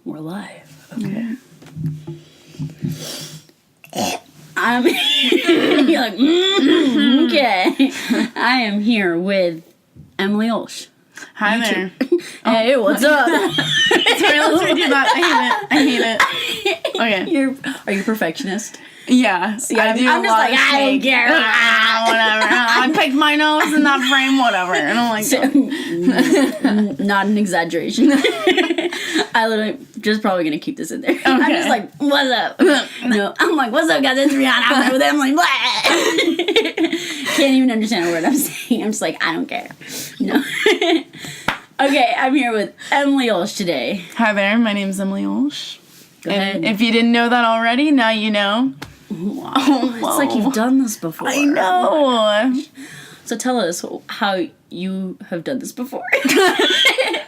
We're live. Okay. I'm you're like, okay. I am here with Emily Ulsh. Hi there. Hey, what's up? Sorry, let's redo that. I hate it. Okay. Are you a perfectionist? Yeah. See, I do I'm a just lot like, of I don't snakes. care. Whatever. I picked my nose in that frame, whatever. And I'm like, Not an exaggeration. I literally just probably gonna keep this in there. I'm just like, what's up? No, I'm like, what's up, guys? It's Rianna. I'm here with Emily. Can't even understand a word I'm saying. I'm just like, I don't care. No. Okay, I'm here with Emily Ulsh today. hi there, my name's Emily Ulsh. Go ahead. And if you didn't know that already, now you know. Wow. It's like you've done this before. I know. So tell us how you have done this before.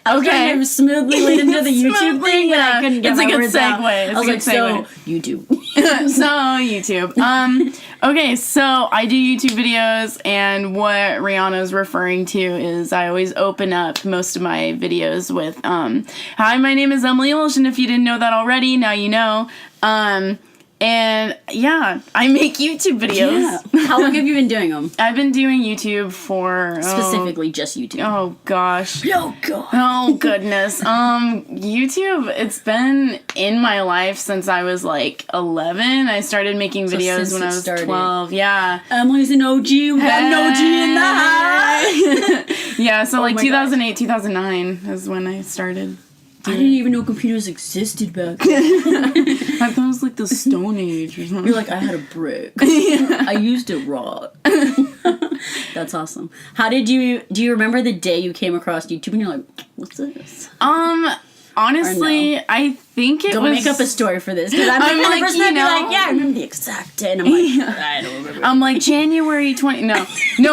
Okay. I smoothly lead into the YouTube thing, but I couldn't get it's my a good words out. segue. It's I was a like, good segue. so YouTube. So YouTube. Okay, so I do YouTube videos, and what Rihanna's referring to is I always open up most of my videos with, hi, my name is Emily Ulsh, and if you didn't know that already, now you know. And yeah, I make YouTube videos. Yeah. How long have you been doing them? I've been doing YouTube for Specifically just YouTube. Oh gosh. Oh god. Oh goodness. YouTube, it's been in my life since I was like 11. I started making videos when I was 12. Yeah. Emily's an OG. We got an OG in the house. Yeah, so like 2008, God. 2009 is when I started. I didn't even know computers existed back then. I thought it was like the Stone Age or something. You're like, I had a brick. I used it raw. That's awesome. Do you remember the day you came across YouTube and you're like, what's this? Honestly, I think it was... Don't make up a story for this. Because I'm the kind of person that'd be like, yeah, I remember the exact day. And I'm like, I don't remember. I'm like, January 20... No,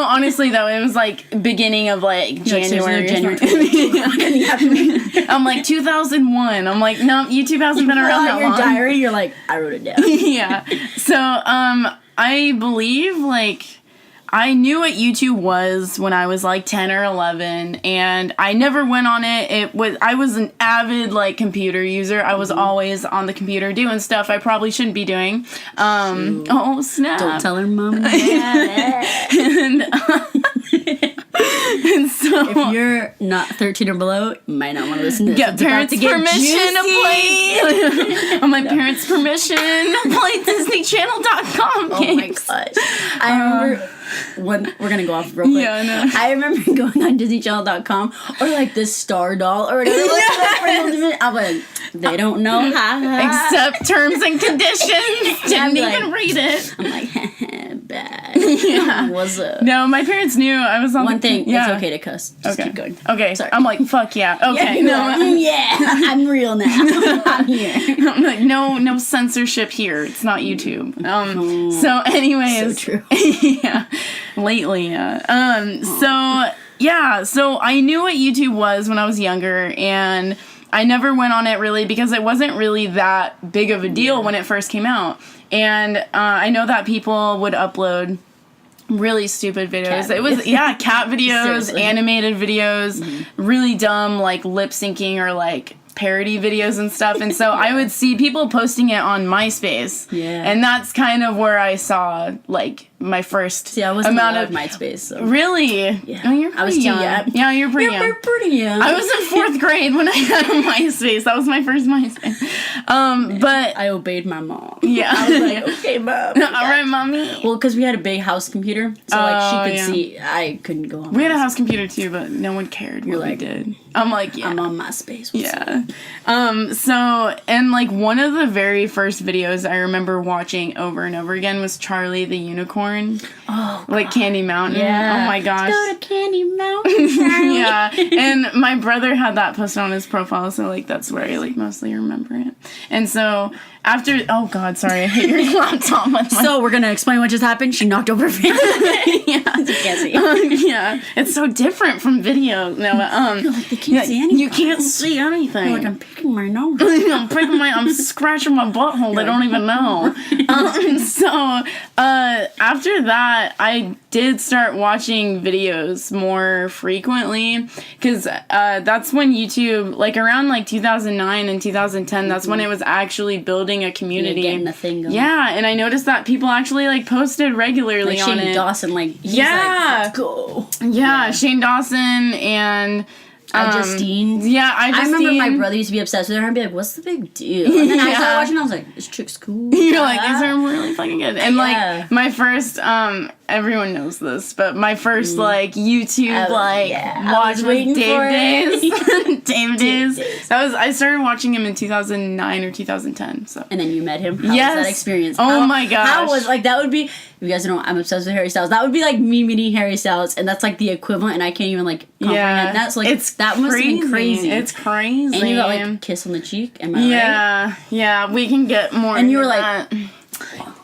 honestly, though, it was like beginning of like January. I'm like, 2001. I'm like, no, YouTube hasn't been around that long. Your diary, you're like, I wrote it down. Yeah. So, I believe, like... I knew what YouTube was when I was like 10 or 11, and I never went on it. I was an avid like computer user. I was always on the computer doing stuff I probably shouldn't be doing. Oh snap! Don't tell her mom and dad. And so, if you're not 13 or below, you might not want to listen to this. Get parents' permission to play. On my parents' permission, play DisneyChannel.com games. Oh my gosh! I remember. When we're gonna go off real quick. Yeah, I know. I remember going on DisneyChannel.com or like this Star Doll or whatever. I'm like, they don't know how. Accept terms and conditions. Didn't even read it. I'm like, bad. Yeah. What's up? No, my parents knew I was on. One thing, it's okay to cuss. Just keep going. Okay. Sorry. I'm like, fuck yeah. Okay. Yeah, I'm real now. I'm here. I'm like, no censorship here. It's not YouTube. So anyways. So true. Yeah. Lately, yeah. So I knew what YouTube was when I was younger, and I never went on it really because it wasn't really that big of a deal when it first came out. And I know that people would upload really stupid videos. It was cat videos, Seriously. animated videos, really dumb like lip syncing or like parody videos and stuff, and so I would see people posting it on MySpace, and that's kind of where I saw like my first I wasn't amount allowed of MySpace. So. Yeah. Yeah. Oh, you're pretty young. Yeah, you're pretty young. You're pretty young. I was in 4th grade when I had a MySpace. That was my first MySpace. But I obeyed my mom. Yeah. I was like, okay, mom. All right, mommy. Well, because we had a big house computer, so like she could see. I couldn't go on. We had a house computer too, but no one cared what we did. I'm like, yeah. I'm on MySpace. Yeah. So, and like one of the very first videos I remember watching over and over again was Charlie the Unicorn. Oh, like Candy Mountain. Yeah. Oh my gosh. Let's go to Candy Mountain. Charlie. Yeah. And my brother had that posted on his profile, so like that's where I like mostly remember it. And so after, oh god, sorry, I hit your laptop with my... So we're gonna explain what just happened. She knocked over her fan. Yeah. You can't see. Yeah. It's so different from video. No, like the can't see anything. You can't see anything. Like, I'm picking my nose. I'm scratching my butthole. They don't even know. So after that, I did start watching videos more frequently because that's when YouTube, like around like 2009 and 2010, that's when it was actually building a community. Getting the thing going. Yeah, and I noticed that people actually like posted regularly like on Shane it. Dawson, like, he's Yeah. like, let's go. Yeah, Shane Dawson and Justine. Yeah, I remember my brother used to be obsessed with her and be like, what's the big deal? And then I started watching and I was like, this chick's cool. You're like, these are really fucking good. And Yeah. like my first everyone knows this, but my first like YouTube watch was Dave Days. Dave Days. I started watching him in 2009 or 2010. So. And then you met him. How was that experience? Oh my gosh. How was like that would be? If you guys don't know, I'm obsessed with Harry Styles. That would be like me meeting Harry Styles, and that's like the equivalent, and I can't even like comprehend that. So like that must have been crazy. It's crazy. And you got like a kiss on the cheek. Am I right? Yeah. We can get more. And you were like.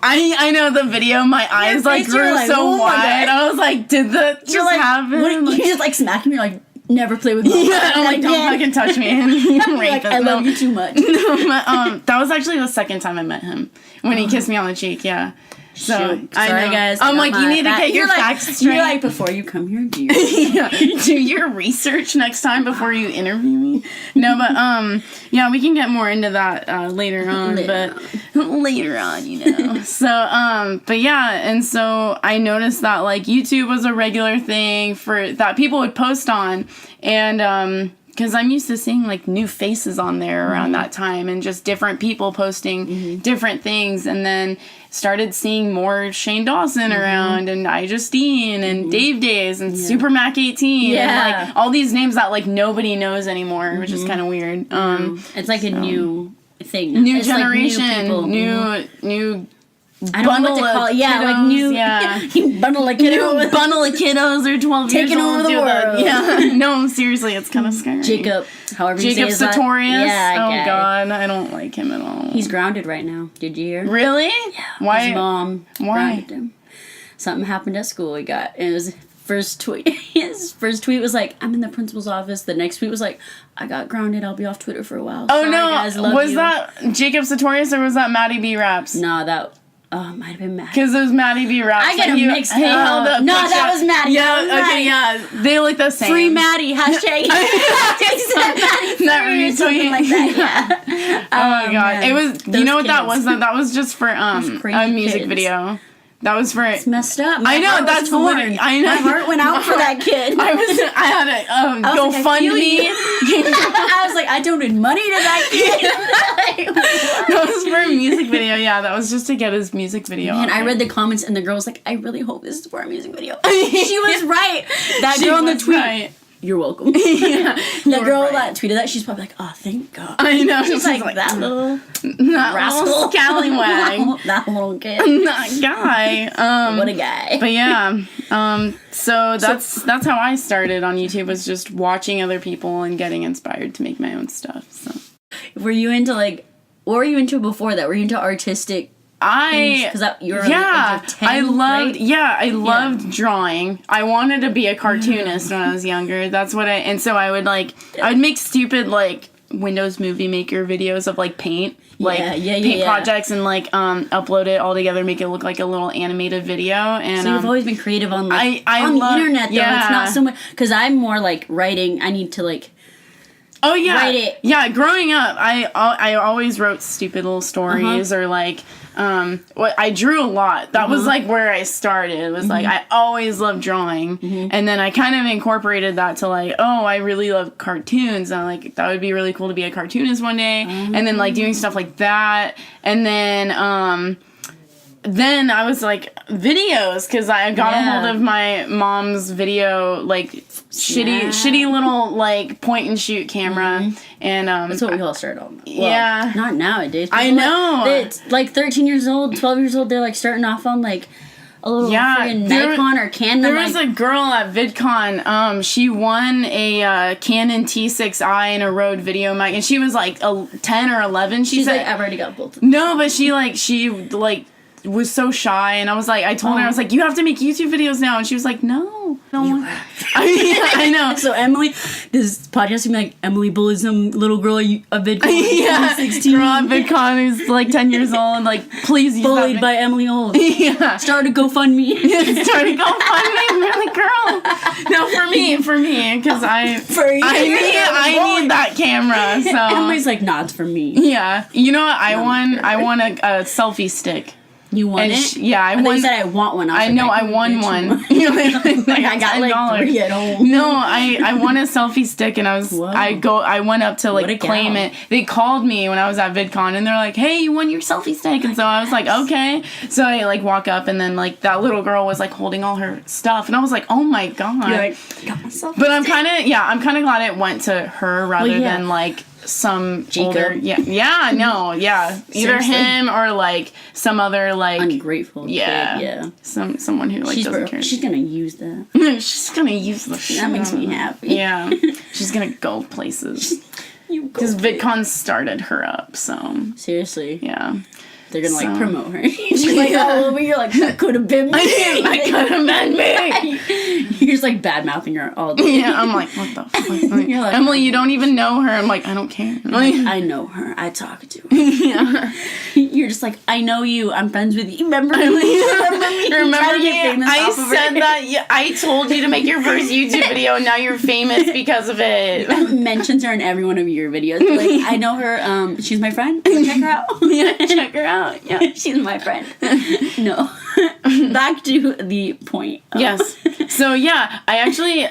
I know the video. My eyes like grew like, so wide. I was like, did that just happen? What, you just like smacking me like, never play with me. Yeah, I'm like, don't fucking touch me. Like, I love you too much. That was actually the second time I met him when he kissed me on the cheek. Yeah. So sorry, guys. I'm like, you need to get your facts straight. You're like, before you come here, do your do your research next time before you interview me. No, but yeah, we can get more into that later on. Later on, you know. So but yeah, and so I noticed that like YouTube was a regular thing for that people would post on, and because I'm used to seeing like new faces on there around that time and just different people posting different things, and then started seeing more Shane Dawson around and Justine and Dave Days and Super Mac 18 and like all these names that like nobody knows anymore, which is kind of weird. It's like a new thing, new it's generation, like new. I don't know what to call it. Yeah, kiddos, like new bundle of kiddos. New bundle of kiddos are 12 taking years old. over the world. Yeah, no, seriously, it's kind of scary. Jacob, however you Jacob say his Sartorius. Yeah, God, I don't like him at all. He's grounded right now. Did you hear? Really? Yeah. Why? His mom grounded him. Something happened at school. It was first tweet. His first tweet was like, "I'm in the principal's office." The next tweet was like, "I got grounded. I'll be off Twitter for a while." Oh Sorry, no! guys, love was you. that Jacob Sartorius or was that Maddie B. Raps? No, that. Oh, it might have been Maddie. Because it was Maddie B. Raps. I get like, him mixed up. No, that was Maddie. Yeah, Maddie. yeah. They look the same. Free Maddie. Hashtag. Maddie. That retweet. Something like that. Yeah. Oh my god! Man. It was. Those you know what kids. that was? That was just for a music video. That was for. It's messed up. I know that's torn. I know. My heart went out for that kid. I had a GoFundMe. I was like, I donated money to that kid. That was for a music video. Yeah, that was just to get his music video. And I read the comments, and the girl was like, "I really hope this is for a music video." She was right. That girl in the tweet. Right. You're welcome. Yeah, the girl that tweeted that, she's probably like, "Oh, thank God." I know. She's like that little rascal, little scallywag, that little kid, that guy. What a guy! But yeah, so that's how I started on YouTube, was just watching other people and getting inspired to make my own stuff. So, were you into like? What were you into before that? Were you into artistic? Because you were like into 10, I loved right? I loved drawing. I wanted to be a cartoonist when I was younger. That's what I would make stupid like Windows Movie Maker videos of like paint paint projects and like upload it all together, make it look like a little animated video. And so you've always been creative on like on the internet though. Yeah. It's not so much because I'm more like writing. I need to like. Oh yeah, write it. Yeah. Growing up, I always wrote stupid little stories or like. I drew a lot. That was like where I started. It was like I always loved drawing, and then I kind of incorporated that to like, oh, I really love cartoons. And like that would be really cool to be a cartoonist one day, and then like doing stuff like that, and then I was like videos because I got a hold of my mom's video like shitty little like point and shoot camera, and that's what we all started on. Well, not nowadays. People I know. It's like 13 years old, 12 years old. They're like starting off on like a little Nikon or Canon. There was a girl at VidCon. She won a Canon T6i and a Rode video mic, and she was like 10 or 11. She's like, I've already got both. No, but she was so shy, and I told her, I was like, you have to make YouTube videos now, and she was like, no. I know. So Emily, this podcast is gonna be like, Emily bullies some little girl a VidCon. Yeah, 16. girl at VidCon who's like 10 years old, like, please use Bullied by Emily Ulsh. Yeah. Started GoFundMe. Started GoFundMe. Really, girl. No, for me, because I need that camera. So Emily's like, nah, it's for me. yeah, you know what? I won a selfie stick. You won it? I won. You said I want one. I know I won one. Like, I got like 3 at home. No, I won a selfie stick, and I went up to like claim it. They called me when I was at VidCon, and they're like, "Hey, you won your selfie stick," and so I was like, "Okay." So I like walk up, and then like that little girl was like holding all her stuff, and I was like, "Oh my god!" You're like, got my selfie But I'm stick. kind of glad it went to her rather than like some older, either Seriously? him or like some other like ungrateful kid, yeah. someone who like doesn't care. She's gonna use that. She's gonna use the shit. That makes me happy. Yeah, she's gonna go places because VidCon started her up. So seriously, yeah. They're gonna like promote her. She's like all over. You're like, that could have been me. That could have been me. You're just like bad mouthing her all day. Yeah, I'm like, what the fuck? You're like, Emily, you don't even know her. I'm like, I don't care. Like, I know her. I talk to her. Yeah. You're just like, I know you. I'm friends with you. Remember me? Remember me? I said that. Yeah, I told you to make your first YouTube video, and now you're famous because of it. Mentions her in every one of your videos. Like, I know her. She's my friend. Check her out. Yeah, check her out. Yeah, she's my friend. No. Back to the point. Yes. So yeah, I actually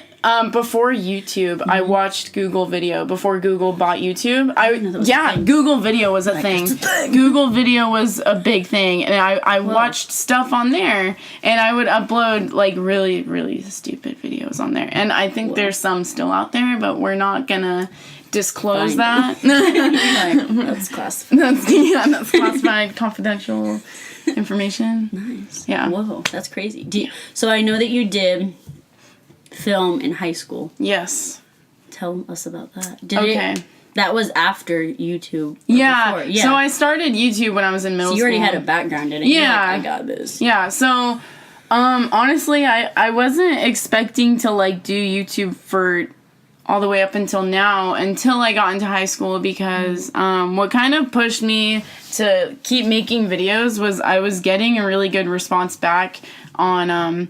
before YouTube, I watched Google Video before Google bought YouTube. Google Video was a thing. Google Video was a big thing, and I watched stuff on there, and I would upload like really, really stupid videos on there. And I think there's some still out there, but we're not gonna disclose that. That's classified. That's classified, confidential information. Nice. Yeah. Whoa, that's crazy. So I know that you did film in high school. Yes. Tell us about that. That was after YouTube. Yeah. Before. Yeah. So I started YouTube when I was in middle school. So you already had a background in it. Yeah. Like, I got this. Yeah. So, honestly, I wasn't expecting to like do YouTube for all the way up until now, until I got into high school, because what kind of pushed me to keep making videos was I was getting a really good response back on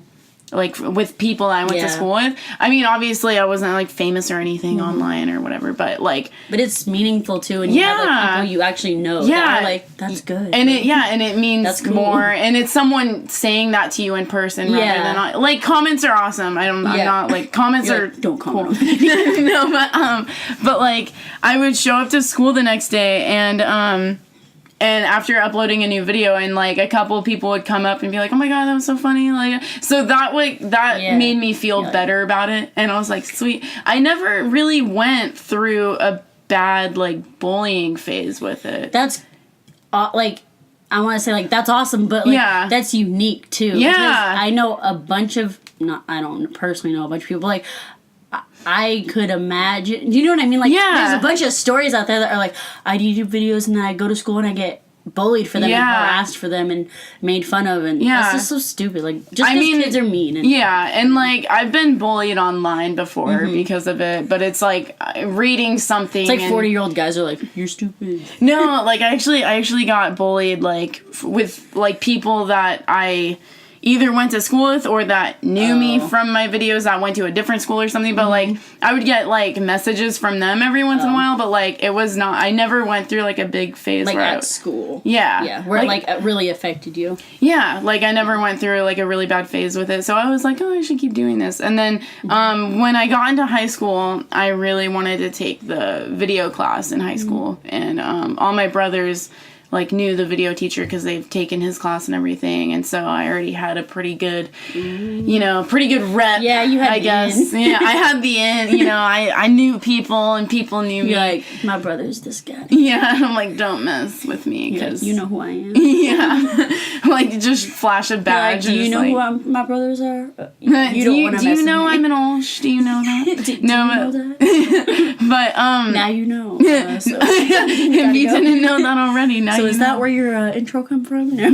like with people I went to school with. I mean, obviously I wasn't like famous or anything online or whatever, but like, but it's meaningful too, and you have like people you actually know that are like, that's good, and it means that's cool. more, and it's someone saying that to you in person rather than like comments are awesome. I'm not like comments are like, don't comment. Cool. No, but like I would show up to school the next day, and after uploading a new video, and like a couple of people would come up and be like, "Oh my god, that was so funny!" Like, so that made me feel better about it, and I was like, "Sweet." I never really went through a bad like bullying phase with it. That's like, I want to say like that's awesome, but like that's unique too. Yeah, because I know a bunch of I don't personally know a bunch of people like. I could imagine. Do you know what I mean? Like, there's a bunch of stories out there that are like, I do YouTube videos and then I go to school and I get bullied for them and harassed for them and made fun of, and that's just so stupid. Like, just because kids are mean. And, and like I've been bullied online before because of it, but it's like reading something. It's like 40-year-old guys are like, you're stupid. No, like I actually got bullied like with like people that I either went to school with or that knew me from my videos that went to a different school or something, but like I would get like messages from them every once in a while, but like it was not, I never went through like a big phase like where at school. Where like it really affected you. Like I never went through like a really bad phase with it, so I was like, oh, I should keep doing this. And then when I got into high school, I really wanted to take the video class in high school, and all my brothers like knew the video teacher because they've taken his class and everything, and so I already had a pretty good, pretty good rep. Yeah, you had. I guess. Yeah, I had the in. I knew people and people knew me. Like, my brother's this guy. Yeah, I'm like, don't mess with me because you know who I am. Yeah, like just flash a badge. Like, do you know who my brothers are? You don't want to. Do you know I'm an Ulsh? Do you know that? do you know that? But now you know. So. If you didn't know that already, now So is that where your intro come from? No.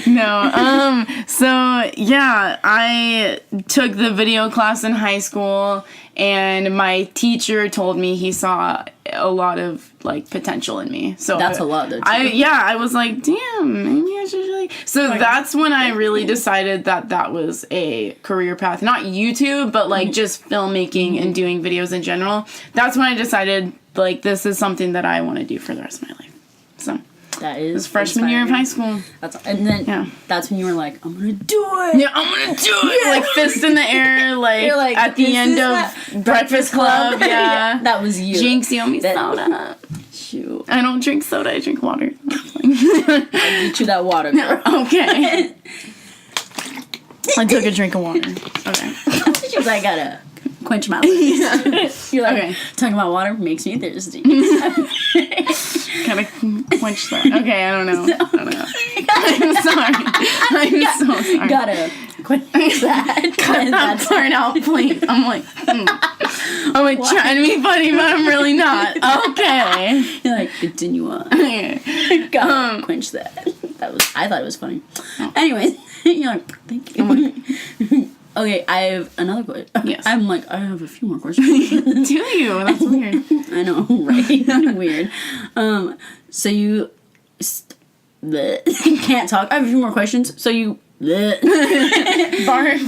No. So yeah, I took the video class in high school, and my teacher told me he saw a lot of like potential in me. So that's a lot though. Too. I was like, damn, maybe I should really. So that's when I really decided that was a career path. Not YouTube, but like just filmmaking and doing videos in general. That's when I decided like this is something that I want to do for the rest of my life. So that is. It was freshman year of high school. And then that's when you were like, I'm gonna do it. Yeah, I'm gonna do it. Like fist in the air, like at the end of Breakfast Club. Yeah. That was you. Jinx, you owe me soda. Shoot. I don't drink soda, I drink water. I'll get you that water, girl. Okay. I took a drink of water. Okay. She was like, I gotta quench my thirst. You're like, talking about water makes me thirsty. Gotta quench that. Okay, I don't know. I'm sorry. I'm so sorry. Gotta quench that. Cut that part out, please. I'm like trying to be funny, but I'm really not. Okay. You're like, continue on. Gotta quench that. I thought it was funny. Oh. Anyways, you're like, thank you. Okay, I have another question. Yes. I'm like, I have a few more questions. Do you? That's weird. I know, right? Weird. So you can't talk. I have a few more questions. So you barf.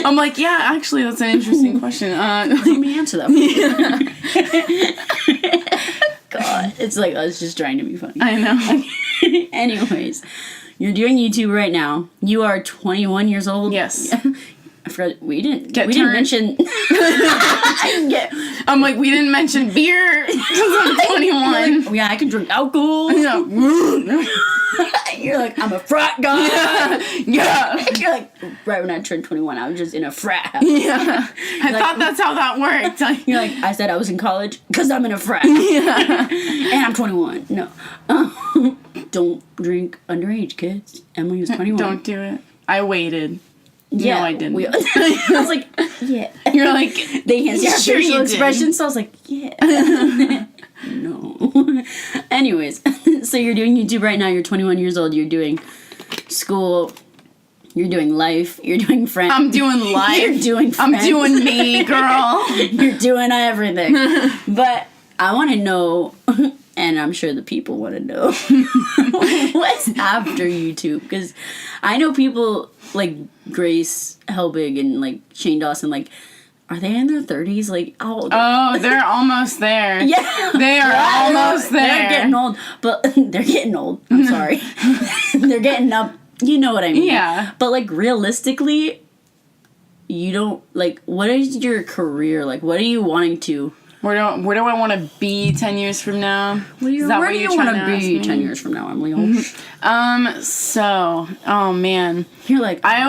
I'm like, yeah, actually, that's an interesting question. Let me answer that. God, it's like us just trying to be funny. I know. Anyways, you're doing YouTube right now. You are 21 years old. Yes. I forgot we didn't didn't mention. I'm like, we didn't mention beer because I'm 21. Like, yeah, I can drink alcohol. Yeah. You're like, I'm a frat guy. Yeah. You're like, right when I turned 21, I was just in a frat house. Yeah. I thought that's how that worked. You're like, I said I was in college because I'm in a frat. Yeah. And I'm 21. No. Don't drink underage, kids. Emily was 21. Don't do it. I waited. Yeah, no, I didn't. I was like, yeah. You're like, they enhanced your sure facial you expressions, so I was like, yeah. No. Anyways, so you're doing YouTube right now. You're 21 years old. You're doing school. You're doing life. You're doing friends. I'm doing life. You're doing friends. I'm doing me, girl. You're doing everything. But I want to know, and I'm sure the people want to know, what's after YouTube? Because I know people like Grace Helbig and like Shane Dawson, like, are they in their 30s? Like, how old? Oh, they're almost there. Yeah. They are almost there. They're getting old. But they're getting old. I'm sorry. They're getting up. You know what I mean. Yeah. But like realistically, you don't like, what is your career? Like, what are you wanting to? Where do I want to be 10 years from now? Where do you want to be 10 years from now, Emily Ulsh? Oh man. You're like, I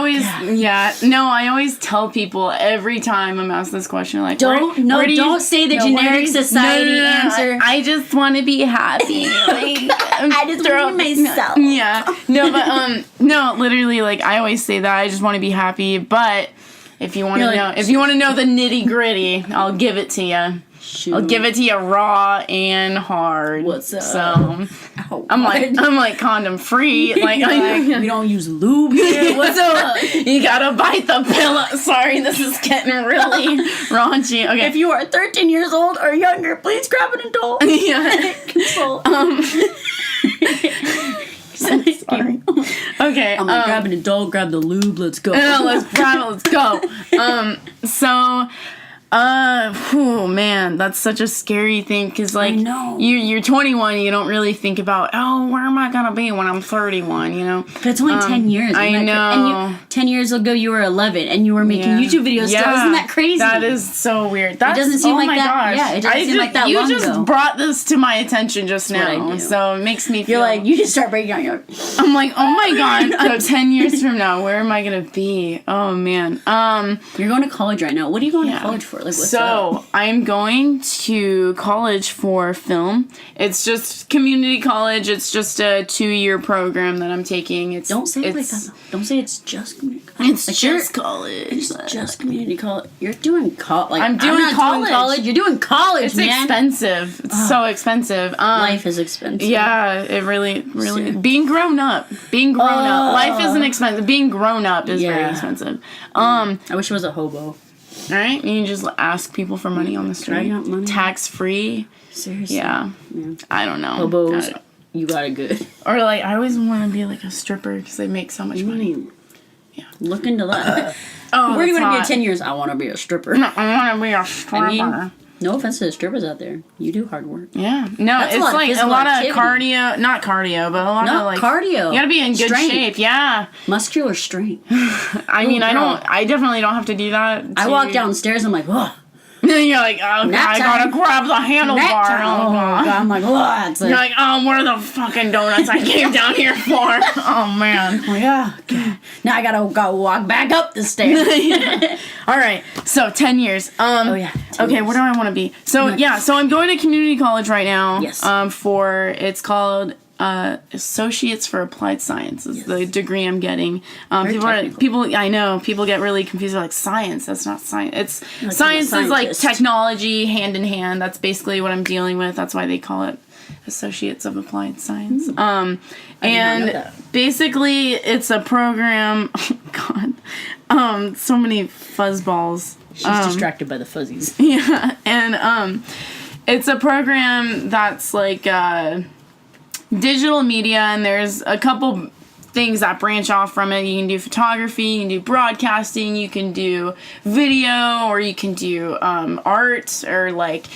always tell people every time I'm asked this question, like, don't say the generic society answer. I just want to be happy. Like, I just want to be myself. Yeah. No, but no, literally, like, I always say that I just want to be happy, but if you want to know the nitty gritty, I'll give it to you. Shoot. I'll give it to you raw and hard. What's up? So I'm like condom free. Like we don't use lube here. What's up? You gotta bite the pillow. Sorry, this is getting really raunchy. Okay. If you are 13 years old or younger, please grab an adult. Yeah. Consult. Sorry. Okay. I'm like, grab an adult, grab the lube, let's go. Let's go. Oh man, that's such a scary thing because like you're 21, you don't really think about where am I gonna be when I'm 31, you know? But it's only 10 years. I know. And 10 years ago you were 11 and you were making YouTube videos. Yeah. Still. Isn't that crazy? That is so weird. It doesn't seem like that. Gosh. Yeah, it doesn't seem like that long ago. You just brought this to my attention just now, so it makes me feel. You're like, you just start breaking down your. I'm like, oh my god. 10 years from now, where am I gonna be? Oh man. You're going to college right now. What are you going to college for? Like, what's so up? I'm going to college for film. It's just community college. It's just a 2-year program that I'm taking. Don't say it like that. Though. Don't say it's just community college. It's just college. It's just community college. You're doing college. Like, I'm not college. doing college. You're doing college, It's man. expensive. It's so expensive. Life is expensive. Yeah, it really. Being grown up. Life isn't expensive. Being grown up is very expensive. I wish I was a hobo. Right? You can just ask people for money on the street. Money. Tax free. Seriously. Yeah. I don't know. Hobos, you got it good. Or like, I always want to be like a stripper because they make so much money. Yeah. Look into that. Oh, where are you going to be in 10 years? I want to be a stripper. No, I want to be a stripper. I mean, no offense to the strippers out there. You do hard work. Yeah. No, That's it's like a lot activity. of cardio. Not cardio, but a lot of like. cardio. You gotta be in good Strength. shape. Yeah. Muscular strength. I mean, I definitely don't have to do that. I walk downstairs, I'm like, whoa. You're like, oh, God, I gotta grab the handlebar. Oh, God. I'm like, what? You're like, oh, what are the fucking donuts I came down here for? Oh, man. Oh, yeah. Okay. Now I gotta go walk back up the stairs. All right. So 10 years. Oh, yeah. 10 Okay, years. where do I want to be? So yeah, so I'm going to community college right now. Yes. It's called Associates for Applied Science is the degree I'm getting. People I know people get really confused. They're like, science, that's not science. It's science is like technology hand in hand. That's basically what I'm dealing with. That's why they call it Associates of Applied Science. And basically it's a program. Oh God, so many fuzzballs. She's distracted by the fuzzies. Yeah, and it's a program that's like digital media, and there's a couple things that branch off from it. You can do photography, you can do broadcasting, you can do video, or you can do art, or like,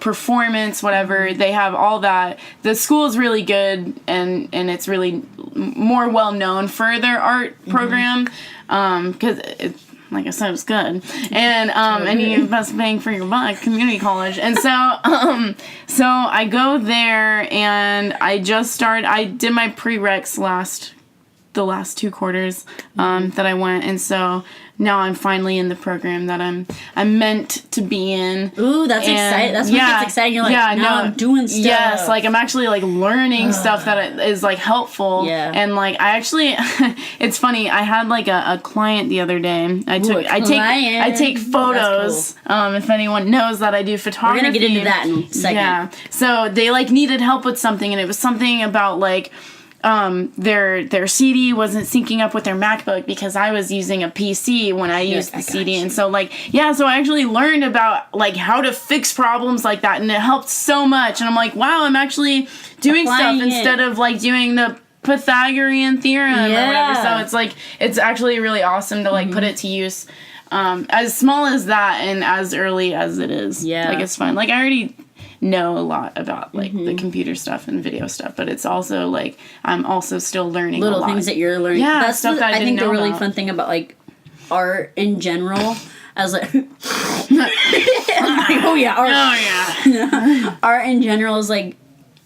performance, whatever. They have all that. The school is really good, and it's really more well known for their art program, because like I said, it's good. And and you get best bang for your buck, community college. And so so I go there, and I did my prereqs the last 2 quarters that I went, and so now I'm finally in the program that I'm meant to be in. Ooh, that's exciting. That's what gets exciting. You're like, I'm doing stuff. Yes, like I'm actually like learning stuff that is like helpful. Yeah. And like I actually, it's funny. I had like a client the other day. I take photos. Cool. If anyone knows that I do photography. We're gonna get into that in a second. Yeah. So they like needed help with something, and it was something about like. Their CD wasn't syncing up with their MacBook because I was using a PC when I used the CD. And so so I actually learned about like how to fix problems like that, and it helped so much. And I'm like, wow, I'm actually doing stuff instead of like doing the Pythagorean theorem or whatever. So it's like, it's actually really awesome to like put it to use, as small as that and as early as it is. Yeah. Like it's fun. Like I already know a lot about like the computer stuff and video stuff, but it's also like I'm also still learning little a lot. things that you're learning. Yeah, that's stuff that I think the really about. fun thing about like art in general. As like, oh yeah, art. Oh yeah. Art in general is like,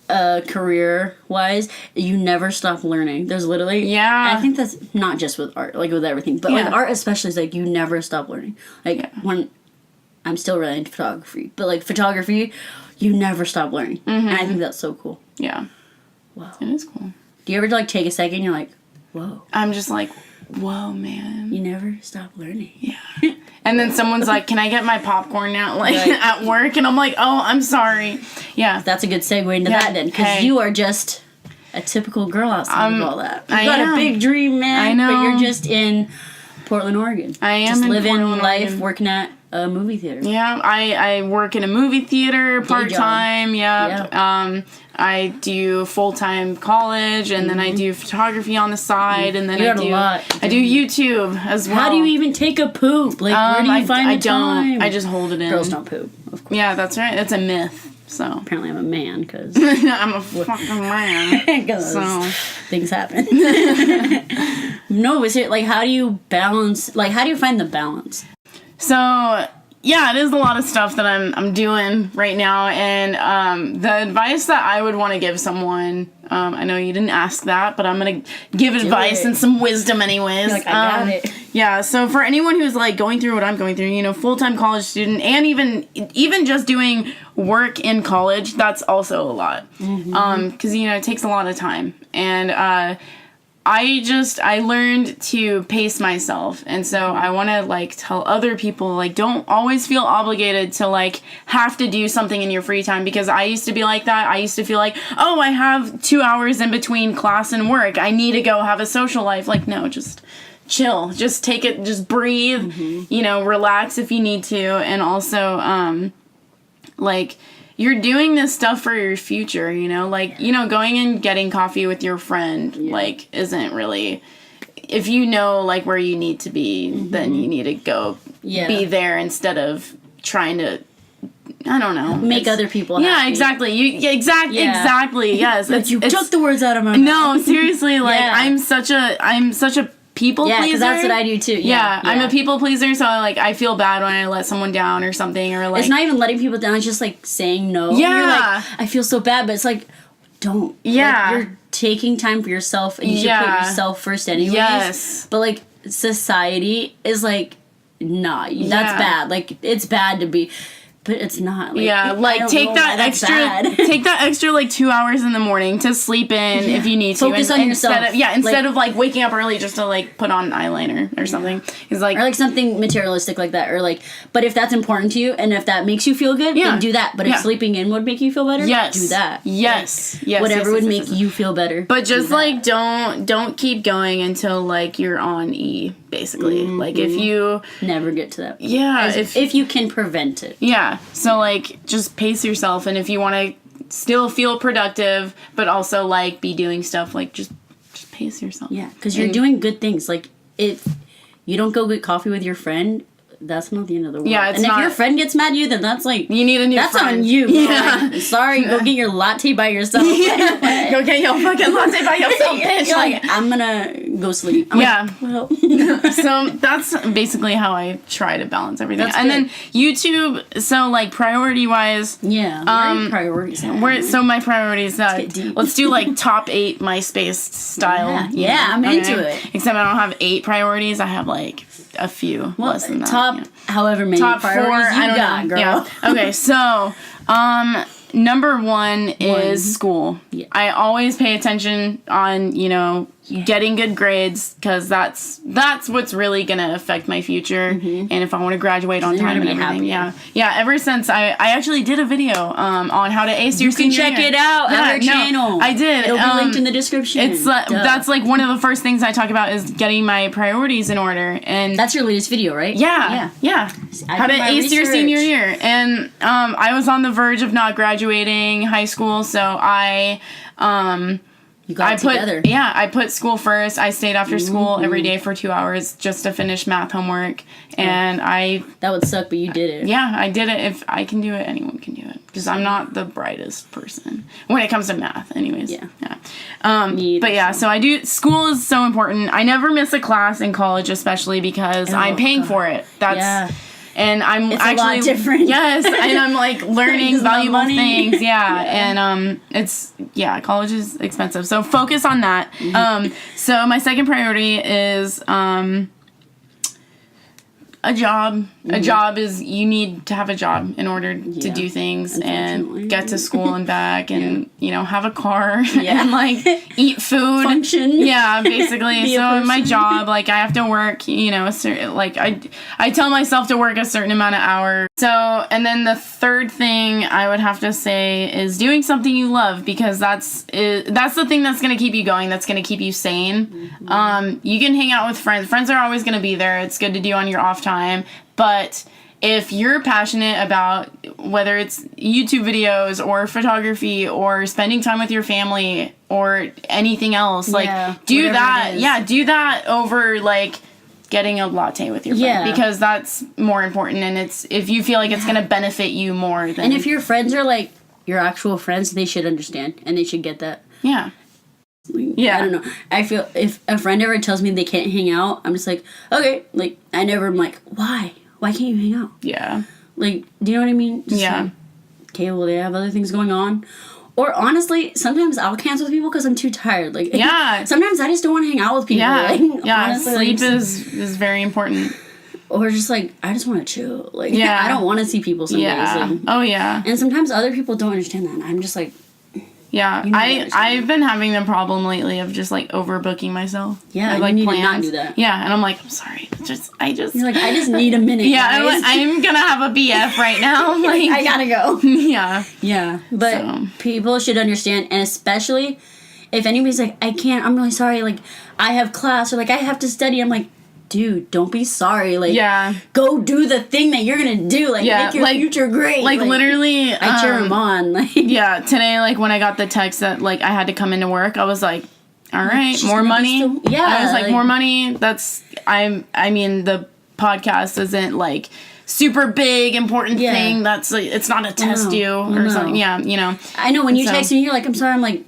career wise, you never stop learning. There's literally I think that's not just with art, like with everything, but like art especially is like you never stop learning. Like when I'm still really into photography, but like photography, you never stop learning. And I think that's so cool. Yeah. Wow. It is cool. Do you ever like take a second and you're like, whoa. I'm just like, whoa, man. You never stop learning. Yeah. And then someone's like, can I get my popcorn now? Like at work? And I'm like, oh, I'm sorry. Yeah. That's a good segue into that then. Because you are just a typical girl outside of all that. You've got a big dream, man. I know. But you're just in Portland, Oregon. I am just in living Portland, life, Oregon. working at a movie theater. Yeah, I work in a movie theater part-time. Yep. Yeah. I do full-time college, and then I do photography on the side, and then I do YouTube as well. How do you even take a poop? Like, where do you find the time? I just hold it in. Girls don't poop, of course. Yeah, that's right. That's a myth. So apparently I'm a man, because I'm a fucking man. So things happen. No, is it like, how do you balance? Like, how do you find the balance? So yeah, it is a lot of stuff that I'm doing right now, and the advice that I would want to give someone, I know you didn't ask that, but I'm gonna give advice and some wisdom anyways. Like, I got it. Yeah, so for anyone who's like going through what I'm going through, you know, full-time college student, and even just doing work in college, that's also a lot. Because, you know, it takes a lot of time. And I learned to pace myself. And so I want to, like, tell other people, like, don't always feel obligated to, like, have to do something in your free time. Because I used to be like that. I used to feel like, oh, I have 2 hours in between class and work. I need to go have a social life. Like, no, just chill. Just take it, just breathe, you know, relax if you need to. And also, like, you're doing this stuff for your future, you know? Like, you know, going and getting coffee with your friend, like, isn't really... If you know, like, where you need to be, then you need to go be there instead of trying to... I don't know. Make other people happy. Yeah, exactly. Exactly, yes. You took the words out of my mouth. No, seriously, like, I'm such a people pleaser. Yeah, because that's what I do too. Yeah, I'm a people pleaser, so like I feel bad when I let someone down or something, or like it's not even letting people down. It's just like saying no. Yeah, you're like, I feel so bad, but it's like, don't. Yeah, like, you're taking time for yourself, and you should put yourself first, anyways. Yes, but like society is like, nah, that's bad. Like it's bad to be. But it's not. Like, like take that extra like 2 hours in the morning to sleep in if you need to. Focus on yourself. Instead of like waking up early just to like put on eyeliner or something. It's like, or like something materialistic like that, or like. But if that's important to you and if that makes you feel good, then do that. But if sleeping in would make you feel better, do that. Yes, like, whatever would make you feel better. But just like don't keep going until like you're on E. Basically, like if you never get to that, if you can prevent it, so like just pace yourself, and if you want to still feel productive but also like be doing stuff, like just pace yourself, because you're doing good things. Like if you don't go get coffee with your friend, that's not the end of the world. If your friend gets mad at you, then that's like you need a new friend. That's on you. Like, sorry, go get your latte by yourself. Go get your fucking latte by yourself, bitch. You're like, I'm gonna go sleep. I'm like, well. So that's basically how I try to balance everything. And then YouTube, so like priority wise, priorities. So my priorities, let's do like top 8 MySpace style. I'm into it. Except I don't have 8 priorities. I have like a few less than that. However many top priorities 4, you got, girl. Yeah. Okay, so number 1 is school. Yeah. I always pay attention on, you know, getting good grades, because that's what's really gonna affect my future, and if I want to graduate on time and everything. Ever since I actually did a video on how to ace your senior year. You can check it out on our channel. I did. It'll be linked in the description. It's that's like one of the first things I talk about is getting my priorities in order, and that's your latest video, right? Yeah. How to ace your senior year, and I was on the verge of not graduating high school, so I put school first. I stayed after school every day for 2 hours just to finish math homework, and that would suck, but you did it. Yeah, I did it. If I can do it, anyone can do it, because I'm not the brightest person when it comes to math, anyways. So I do. School is so important. I never miss a class in college, especially because I'm paying for it. And I'm it's actually a lot different. Yes, and I'm like learning valuable things. And college is expensive, so focus on that. So my second priority is a job. A job is, you need to have a job in order to do things and get to school and back, and you know, have a car and like eat food, function. Yeah, basically. So my job, like I have to work, you know, I tell myself to work a certain amount of hours. So, and then the third thing I would have to say is doing something you love, because that's the thing that's going to keep you going, that's going to keep you sane. You can hang out with friends. Friends are always going to be there. It's good to do on your off time. But if you're passionate about whether it's YouTube videos or photography or spending time with your family or anything else, like do that. Yeah, do that over like getting a latte with your friend, because that's more important, and it's if you feel like it's going to benefit you more than. And if your friends are like your actual friends, they should understand and they should get that. Yeah. I don't know. I feel if a friend ever tells me they can't hang out, I'm just like, okay. Like I'm like, why? Why can't you hang out? Yeah. Like, do you know what I mean? Just like, okay, well, they have other things going on. Or honestly, sometimes I'll cancel with people because I'm too tired. Like, yeah. Sometimes I just don't want to hang out with people. Yeah. Like, Yeah. honestly, Sleep is very important. Or just like, I just want to chill. Like, Yeah. I don't want to see people some days. Yeah. Oh, yeah. And sometimes other people don't understand that. And I'm just like, yeah. I've been having the problem lately of just like overbooking myself. Yeah, with, like, you need plans. to not do that. Yeah, and I'm like, I'm sorry. You're like, I just need a minute. Yeah, guys. I'm gonna have a BF right now. Like, I gotta go. Yeah. Yeah. But people should understand, and especially if anybody's like, I can't, I'm really sorry, like, I have class, or like, I have to study, I'm like, dude, don't be sorry. Like, go do the thing that you're gonna do. Like, make your future great. Like literally, I cheer him on. Like, yeah, today, like, when I got the text that, like, I had to come into work, I was like, all right, more money. I was like, more money. I mean, the podcast isn't, like, super big, important thing. That's, like, it's not a test you or something. Yeah, you know. I know when you text me, you're like, I'm sorry. I'm like,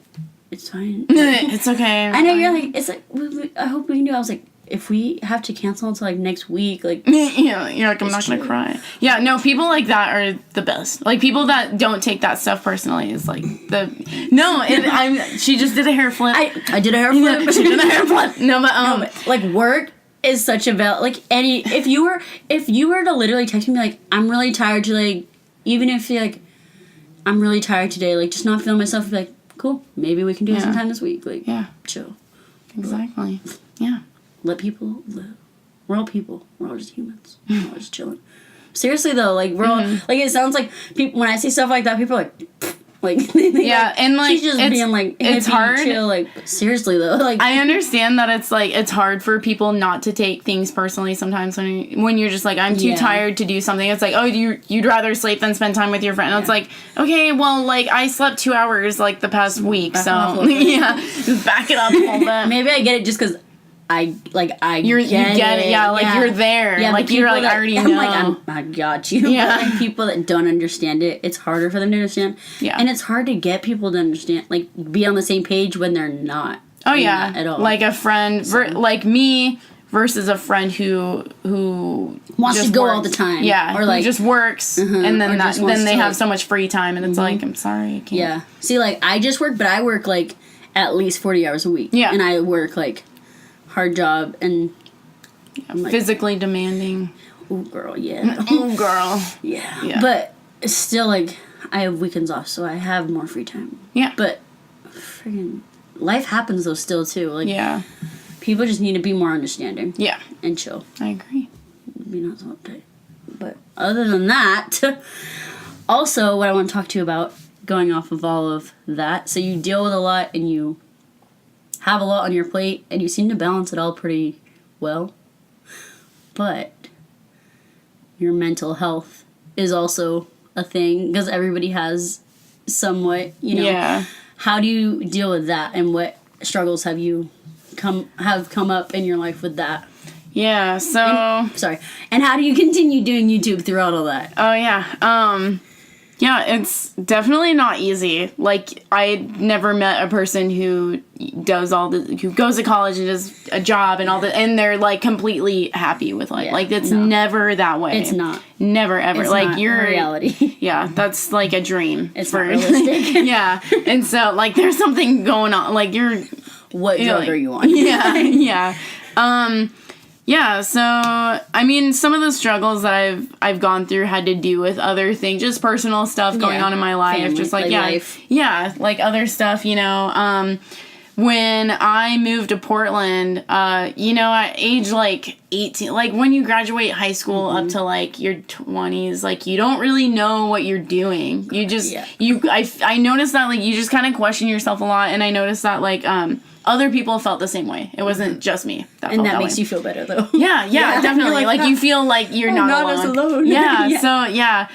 it's fine. It's okay. I know, you're like, it's like, I hope we can do it. I was like, if we have to cancel until like next week, like, yeah, you're like, I'm not gonna cry. Yeah, no, people like that are the best. Like, people that don't take that stuff personally is like she just did a hair flip. I did a hair flip. She did a hair flip. No, but like, work is such a like, if you were to literally text me like, I'm really tired today, even if you're like, I'm really tired today, like, just not feeling myself, be like, cool, maybe we can do it sometime this week. Like, chill. Exactly. Yeah. Let people live. We're all people. We're all just humans. We're all just chilling. Seriously though, like, we're all, like, it sounds like people, when I say stuff like that, people are like, and like, she's just being like, it's hard. Chill. Like, seriously though, like, I understand that it's like, it's hard for people not to take things personally sometimes when you're just like, I'm too tired to do something. It's like, oh, you'd rather sleep than spend time with your friend. And it's like, okay, well, like, I slept 2 hours like the past week, so just back it up a little bit. Maybe I get it just because you get it. Yeah, like, you're there. Yeah, like, you're like, I already know. I'm like, I got you. Yeah. But, like, people that don't understand it, it's harder for them to understand. Yeah. And it's hard to get people to understand, like, be on the same page when they're not. Oh, yeah. At all. Like a friend, like me versus a friend who wants to go all the time. Yeah. Or like, who just works, and then they have so much free time, and it's like, I'm sorry, I can't. Yeah. See, like, I just work, but I work, like, at least 40 hours a week. Yeah. And I work, like, hard job and like, physically demanding. Ooh, girl, yeah. Ooh, girl. Yeah. But it's still, like, I have weekends off, so I have more free time. Yeah. But friggin' life happens though still too. Like, people just need to be more understanding. Yeah. And chill. I agree. Be not so uptight. But other than that, also what I want to talk to you about, going off of all of that, so you deal with a lot and you have a lot on your plate, and you seem to balance it all pretty well. But your mental health is also a thing, because everybody has somewhat, you know. Yeah. How do you deal with that, and what struggles have you come up in your life with that? Yeah, so... And how do you continue doing YouTube throughout all that? Oh, yeah. Yeah, it's definitely not easy. Like, I never met a person who who goes to college and does a job and they're, like, completely happy with life. Like, it's never that way. It's not. Never, ever. It's like, not you're... reality. Yeah, that's, like, a dream. It's not realistic. Yeah. And so, like, there's something going on. Like, what drug are you on? Yeah, yeah. Yeah, so, I mean, some of the struggles that I've gone through had to do with other things, just personal stuff going on in my life. Family, just, like, life. Yeah, like, other stuff, you know. When I moved to Portland, you know, at age, like, 18, like, when you graduate high school up to, like, your 20s, like, you don't really know what you're doing. You just, I noticed that, like, you just kind of question yourself a lot, and I noticed that, like, other people felt the same way. It wasn't just me that felt that makes way. you feel better, though. Yeah, definitely. Like, you feel like you're not alone. Yeah, so, yeah.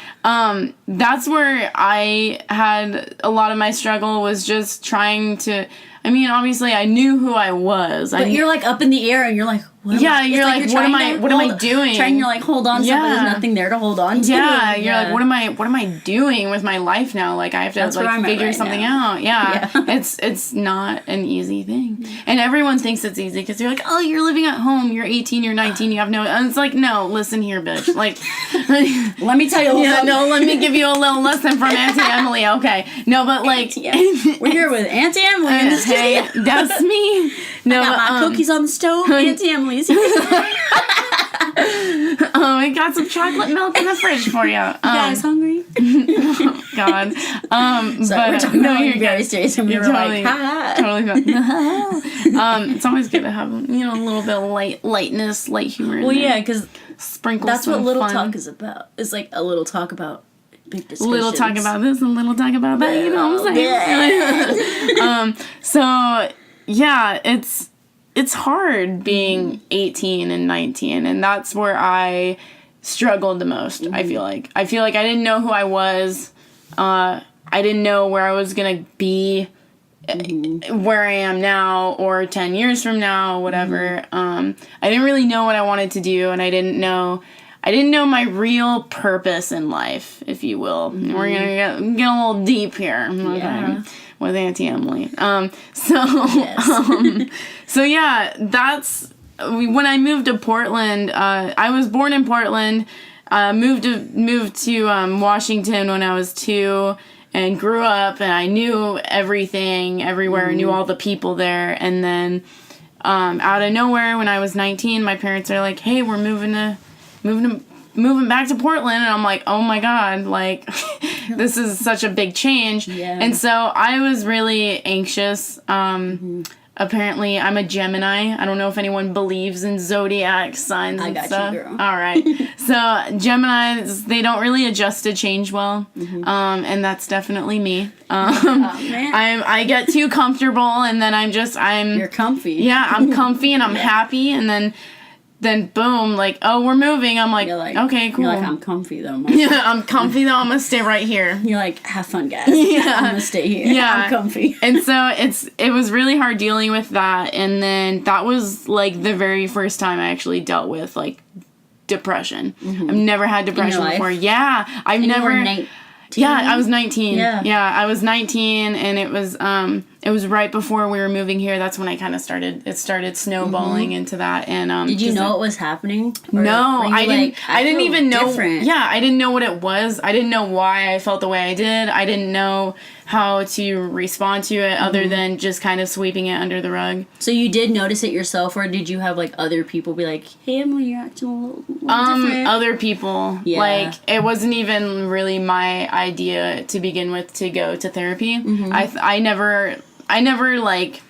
That's where I had a lot of my struggle, was just trying to... I mean, obviously, I knew who I was. But you're, like, up in the air, and you're like, what am I? You're like, what am I doing? Trying to, like, hold on to something, there's nothing there to hold on to. Yeah, you're like, what am I doing with my life now? Like, I have to, like, figure something out. Yeah. It's not an easy thing. And everyone thinks it's easy, because you're like, oh, you're living at home, you're 18, you're 19, you have no, and it's like, no, listen here, bitch. Like, let me tell you a little something. No, let me give you a little lesson from Auntie Emily, okay. No, but like. We're here with Auntie Emily in the studio. Hey, that's me. No, I got my cookies on the stove, Auntie Emily's here. I got some chocolate milk in the fridge for you. You guys hungry? Oh, God. Sorry, we're talking about you very serious, and we were totally, like, ha. Totally. It's always good to have, a little bit of lightness, light humor. Well, yeah, because sprinkle. That's what little fun. Talk is about. It's like a little talk about big discussions. Little talk about this and little talk about that. You know what I'm saying? So yeah, it's hard being 18 and 19, and that's where I struggled the most. Mm-hmm. I feel like I didn't know who I was. I didn't know where I was gonna be, where I am now, or 10 years from now, whatever. I didn't really know what I wanted to do, and I didn't know my real purpose in life, if you will. Mm-hmm. We're gonna get a little deep here. Okay. Yeah. With Auntie Emily. So yeah, that's when I moved to Portland. I was born in Portland. Moved to Washington when I was 2, and grew up, and I knew everything everywhere. Knew all the people there, and then out of nowhere, when I was 19, my parents are like, "Hey, we're moving back to Portland," and I'm like, "Oh my God, like." This is such a big change. Yeah. And so I was really anxious. Apparently, I'm a Gemini. I don't know if anyone believes in zodiac signs and stuff. I got you, girl. All right. So Geminis, they don't really adjust to change well. And that's definitely me. I get too comfortable, and then You're comfy. Yeah, I'm comfy, and I'm happy, and then boom, like, oh, we're moving. I'm like, okay, cool. You're like, I'm comfy though. Yeah, I'm comfy though. I'm gonna stay right here. You're like, have fun, guys. Yeah, I'm gonna stay here. Yeah, I'm comfy. And so it was really hard dealing with that. And then that was like the very first time I actually dealt with like depression. I've never had depression before. Yeah, I've never. You were 19? Yeah, I was 19. Yeah, I was 19, and it was right before we were moving here. That's when I kind of started snowballing into that. And did you know it was happening? No, I didn't. I didn't even know. Yeah, I didn't know what it was. I didn't know why I felt the way I did. I didn't know how to respond to it other than just kind of sweeping it under the rug. So you did notice it yourself, or did you have like other people be like, "Hey, Emily, you're acting a little different"? Other people. Yeah. Like, it wasn't even really my idea to begin with to go to therapy. I never like,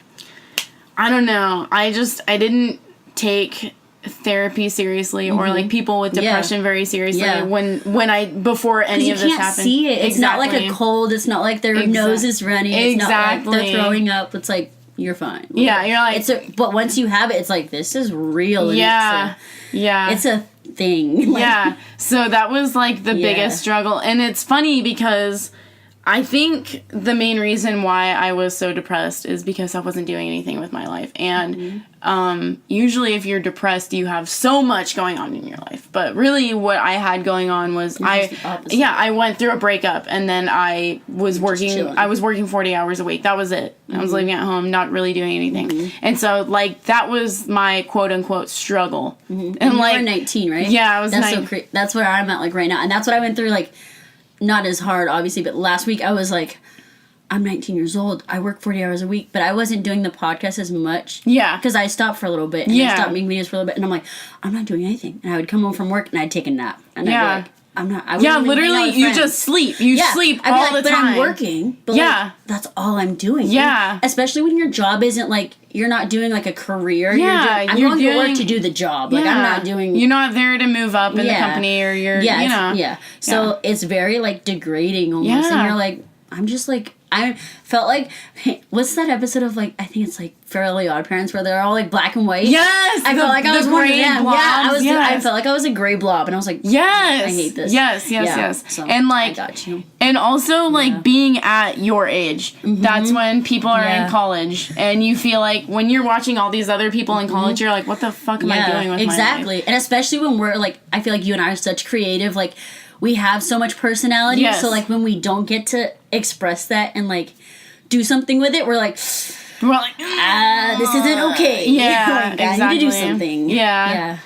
I don't know. I didn't take therapy seriously or like people with depression very seriously before any of this happened. You can't see it. It's not like a cold. It's not like their nose is running. It's not like they're throwing up. It's like, you're fine. Yeah, you're like... but once you have it, it's like, this is real. And it's a thing. Like, yeah. So that was like the biggest struggle. And it's funny because I think the main reason why I was so depressed is because I wasn't doing anything with my life. And usually if you're depressed, you have so much going on in your life. But really what I had going on was I went through a breakup, and then I was working 40 hours a week. That was it. I was living at home, not really doing anything. And so like that was my quote unquote struggle. And you were 19, right? Yeah, I was 19. That's where I'm at like right now. And that's what I went through, like, not as hard, obviously, but last week I was like, I'm 19 years old. I work 40 hours a week, but I wasn't doing the podcast as much. Yeah. Because I stopped for a little bit, and I stopped making videos for a little bit, and I'm like, I'm not doing anything. And I would come home from work, and I'd take a nap. And I'd be like, I'm not. Literally, you just sleep. You sleep all the time. But I'm working. But like, that's all I'm doing. Yeah. And especially when your job isn't like, you're not doing like a career. Yeah. I'm going to work to do the job. Like, I'm not doing. You're not there to move up in the company, or you're, you know. So it's very like degrading almost. And you're like, I'm just like, I felt like, what's that episode of like, I think it's like Fairly Odd Parents where they're all like black and white? Yes! I felt like I was one of them. Blobs, I felt like I was a gray blob, and I was like, I hate this. Yes. So, and like, I got you. And also like being at your age, that's when people are in college, and you feel like when you're watching all these other people in college, you're like, what the fuck am I doing with my life? Exactly. And especially when we're like, I feel like you and I are such creative, like, we have so much personality, so like when we don't get to express that and like do something with it, we're like, we're like, this isn't okay. Yeah, like, exactly. I need to do something. Yeah.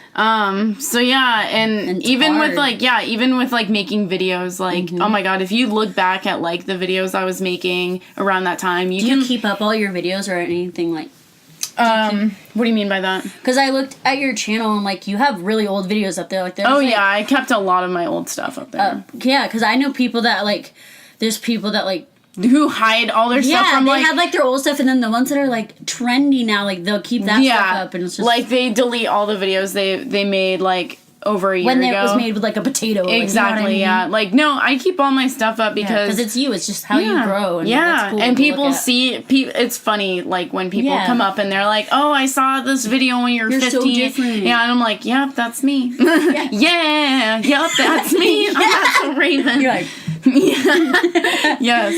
So yeah, and even hard. with like, even with like making videos, like, oh my god, if you look back at like the videos I was making around that time, do you keep up all your videos or anything like? What do you mean by that? Because I looked at your channel and like you have really old videos up there. Like, oh yeah, I kept a lot of my old stuff up there. Yeah, because I know people that like, there's people that like who hide all their stuff from they like had like their old stuff, and then the ones that are like trendy now, like they'll keep that stuff up, and it's just like they delete all the videos they made like over a year when ago. it was made with like a potato. Exactly, like, you know what I mean? yeah. Like no, I keep all my stuff up because it's you. It's just how you grow. And that's cool and to people look at. see. It's funny, like when people come up and they're like, "Oh, I saw this video when you're 15." So different. Yeah, and I'm like, "Yep, that's me." Yep, that's me. That's a Raven. You're like. Yes.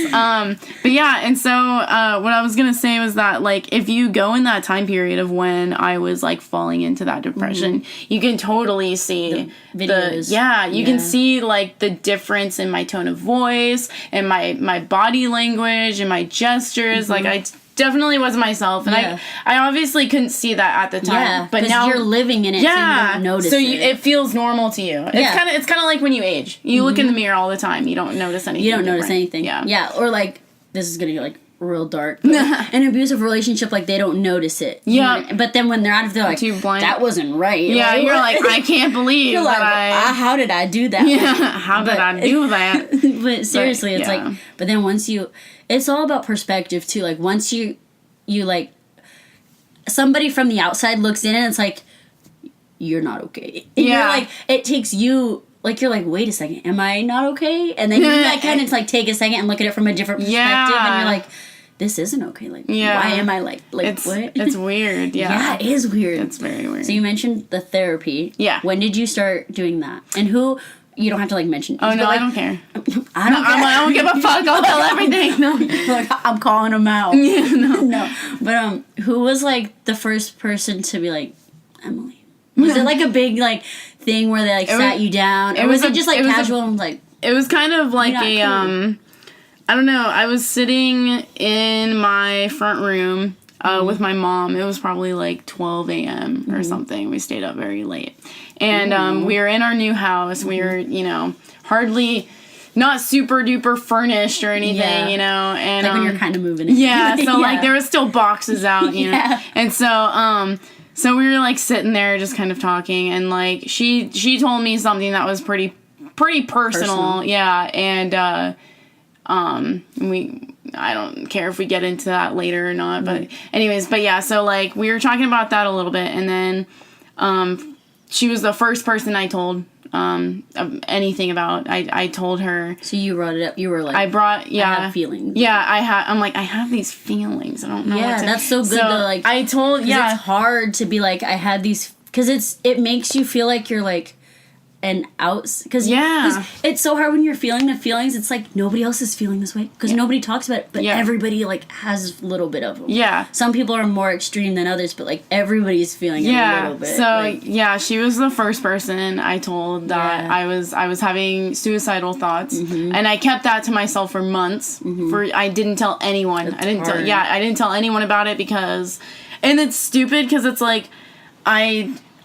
But yeah, and so what I was gonna say was that like if you go in that time period of when I was like falling into that depression, you can totally see the videos. You can see like the difference in my tone of voice and my body language and my gestures. Like I definitely was myself, and I obviously couldn't see that at the time, but now you're living in it, so you don't notice it feels normal to you. It's kind of like when you age, you look in the mirror all the time, you don't notice anything. Or like, this is gonna get like real dark, an abusive relationship, like they don't notice it, but then when they're out of there, like, that wasn't right, you're like, I can't believe you're that how did I do that, how did I do that? But seriously, it's like, but then once it's all about perspective too. Like once you like, somebody from the outside looks in and it's like, you're not okay. And you're like, it takes you, like, you're like, wait a second, am I not okay? And then you like kind of like take a second and look at it from a different perspective, and you're like, this isn't okay. Like, why am I like it's, what? It's weird. Yeah, it is weird. It's very weird. So you mentioned the therapy. Yeah. When did you start doing that? And who? You don't have to like mention. Oh no, like, I don't care. I don't give a fuck. I'll tell everything. No, like, I'm calling them out. No. But who was like the first person to be like, Emily? Was it like a big like thing where they like sat you down, or was it just like casual and like? It was kind of like a I don't know. I was sitting in my front room with my mom. It was probably like 12 a.m. or something. We stayed up very late. And we were in our new house. We were, hardly, not super duper furnished or anything, And like when you're kind of moving in. Yeah, so like there was still boxes out, you know. And so we were like sitting there just kind of talking, and like she told me something that was pretty personal. Yeah, and I don't care if we get into that later or not, but anyways, so like we were talking about that a little bit, and then she was the first person I told anything about. I told her. So you brought it up. You were like, I have feelings. Yeah, I'm like, I have these feelings. I don't know. Yeah, that's so good. To, like, I told. Yeah, it's hard to be like, I had these, because it makes you feel like you're like an outs, because it's so hard when you're feeling the feelings. It's like nobody else is feeling this way because nobody talks about it, but everybody like has a little bit of them. Yeah, some people are more extreme than others, but like everybody's feeling it a little bit. So like, she was the first person I told that I was having suicidal thoughts, and I kept that to myself for months. I didn't tell anyone. I didn't tell anyone about it because, and it's stupid because it's like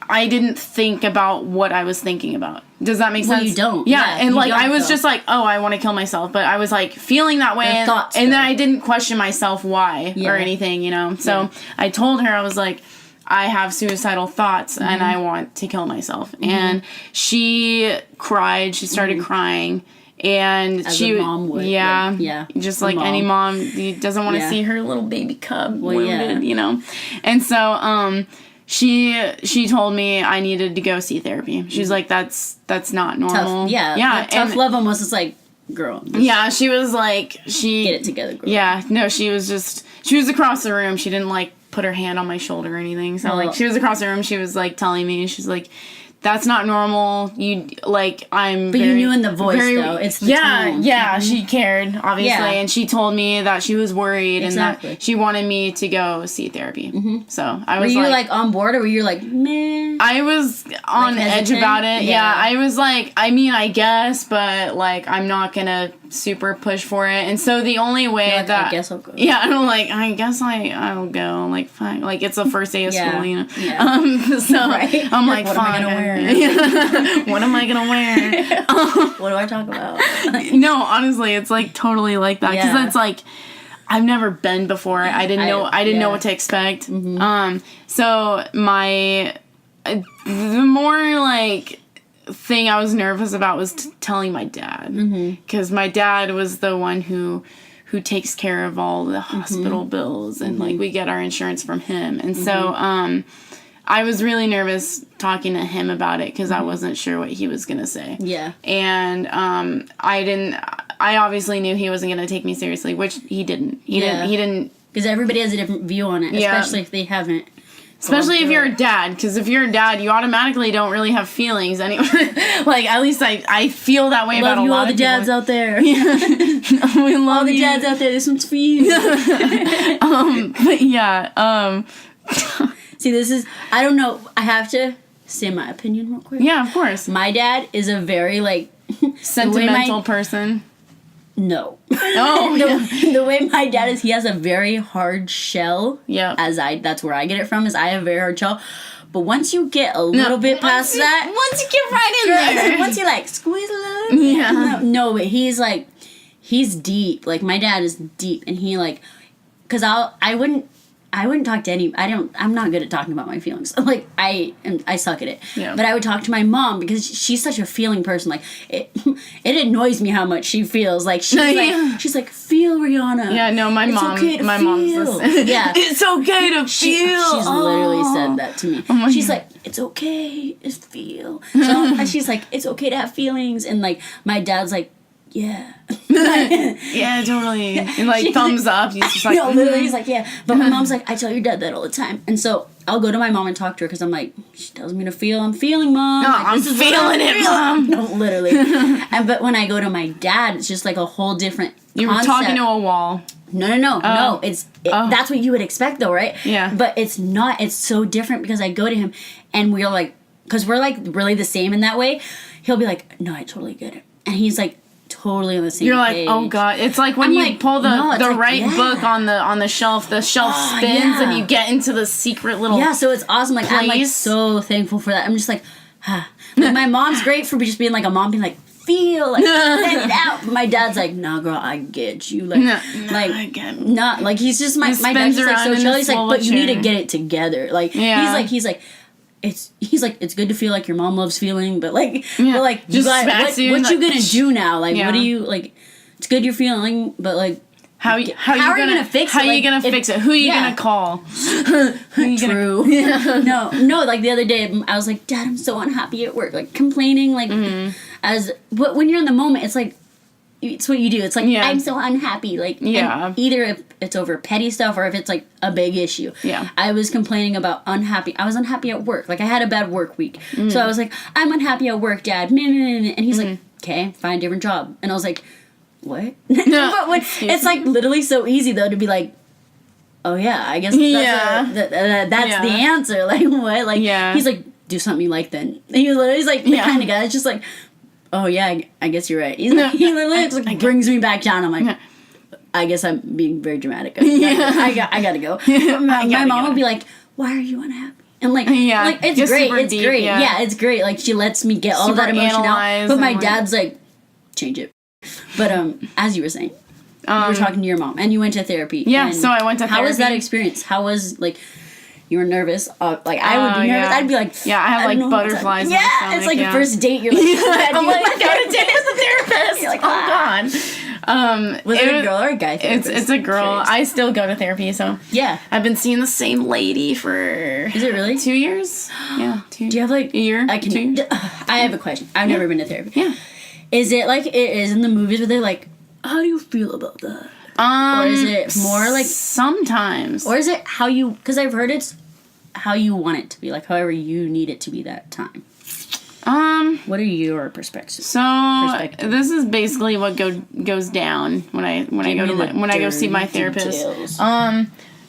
I didn't think about what I was thinking about. Does that make sense? Well, you don't. Yeah, and like I was just like, oh, I want to kill myself, but I was like feeling that way, and then I didn't question myself why or anything, So I told her, I was like, I have suicidal thoughts and I want to kill myself, and she cried. She started crying. And as a mom would. Just like any mom doesn't want to see her little baby cub wounded, And so she told me I needed to go see therapy. She's like, that's not normal. Tough, tough love almost is like, girl. She was like, get it together, girl. Yeah, no, she was across the room. She didn't like put her hand on my shoulder or anything. So like, she was across the room. She was like telling me, she's like, that's not normal. You like, I'm. But you knew in the voice though. It's the tone. She cared obviously, and she told me that she was worried and that she wanted me to go see therapy. So I was. Were you like on board, or were you like, meh? I was on edge about it. Yeah, I was like, I mean, I guess, but like, I'm not gonna super push for it. And so the only way like, that... I guess I'll go. Yeah, I'm like, I guess I'll go. Like, fine. Like, it's the first day of school, you know? Yeah. So right? I'm like, what fine. am I going to wear? What am I going to wear? What do I talk about? No, honestly, it's like totally like that. Because Yeah. it's like... I've never been before. I didn't know what to expect. Mm-hmm. So the more like thing I was nervous about was telling my dad, because my dad was the one who takes care of all the hospital bills, and like we get our insurance from him, and so I was really nervous talking to him about it because I wasn't sure what he was gonna say. Yeah, and I obviously knew he wasn't going to take me seriously, which he didn't. He didn't. Because everybody has a different view on it, especially if they haven't. Especially if you're a dad, because if you're a dad, you automatically don't really have feelings anyway. Like, at least I feel that way about a lot of people. Love you, all the dads out there. We love all the dads out there. This one's for you. But yeah. See, this is, I don't know. I have to say my opinion real quick. Yeah, of course. My dad is a very, like... sentimental person. No. Oh, the way my dad is, he has a very hard shell. Yeah. That's where I get it from, is I have a very hard shell. But once you get a little bit past that. Once you get right in there. Once you like squeeze a little bit. Yeah. No, but he's like, he's deep. Like my dad is deep, and he like, cause I wouldn't talk to I'm not good at talking about my feelings. Like, I suck at it. Yeah. But I would talk to my mom because she's such a feeling person. Like, it annoys me how much she feels. Like, she's like, feel, Rianna. Yeah, no, my mom's the same. Yeah. It's okay to feel. She's literally said that to me. Oh she's like, it's okay to feel. So she's like, it's okay to have feelings. And, like, my dad's like, yeah. Yeah, totally. And like thumbs up. He's just like, no, literally, he's like, yeah. But my mom's like, I tell your dad that all the time. And so I'll go to my mom and talk to her because I'm like, she tells me to feel. I'm feeling, Mom. No, like, I'm feeling it, Mom. No, literally. But when I go to my dad, it's just like a whole different You were talking to a wall. No. No, that's what you would expect though, right? Yeah. But it's not. It's so different because I go to him and we're like, because we're like really the same in that way. He'll be like, no, I totally get it. And he's like, totally on the same You're like, page. oh god, it's like when I'm you like, pull the like, right yeah. book on the shelf spins and you get into the secret little so it's awesome. Like I'm like so thankful for that. I'm just like, like my mom's great for just being like a mom, being like, feel, like let it out. My dad's like, nah, girl, I get you. Like, I get it. not like he's just my dad's just like so chill. He's like, but you need to get it together. Like he's like. He's like, it's good to feel like your mom loves feeling, but like, just what you gonna do now? Like, what do you like? It's good you're feeling, but like, how are you gonna fix it? How are you gonna fix it? Who are you gonna call? True. No. Like the other day, I was like, Dad, I'm so unhappy at work. Like complaining, like but when you're in the moment, it's like. It's what you do. It's like, I'm so unhappy. Like, either if it's over petty stuff or if it's like a big issue. Yeah. I was complaining about I was unhappy at work. Like, I had a bad work week. So I was like, I'm unhappy at work, Dad. And he's like, okay, find a different job. And I was like, what? But it's like literally so easy, though, to be like, oh, yeah, I guess that's the answer. Like, what? Like, he's like, do something you like then. And he's like the kind of guy that's just like, oh yeah, I guess you're right. He's like, he literally like brings me back down. I'm like, I guess I'm being very dramatic. I gotta go. My mom will be like, why are you unhappy? And like it's great. It's deep, great. Yeah, it's great. Like she lets me get all that emotion out. But my dad's like, change it. But as you were saying, you were talking to your mom and you went to therapy. Yeah, so I went to therapy. How was that experience? How was like? You were nervous. Like, I would be nervous. I'd be like... Yeah, I have, like, butterflies in my stomach. It's like a first date. You're like... I'm like, I got a date with a therapist. You're like, oh, God. Was it a girl or a guy therapist? It's a girl. Curious. I still go to therapy, so... Yeah. I've been seeing the same lady for... Is it really? 2 years? Yeah, 2 years. Do you have, like... A year? I have a question. I've never been to therapy. Yeah. Is it like it is in the movies where they're like, how do you feel about that? Or is it more like... Sometimes. Or is it how you... Because I've heard it's... how you want it to be, like however you need it to be that time. What are your perspectives? So this is basically what goes down when I go see my therapist. Details.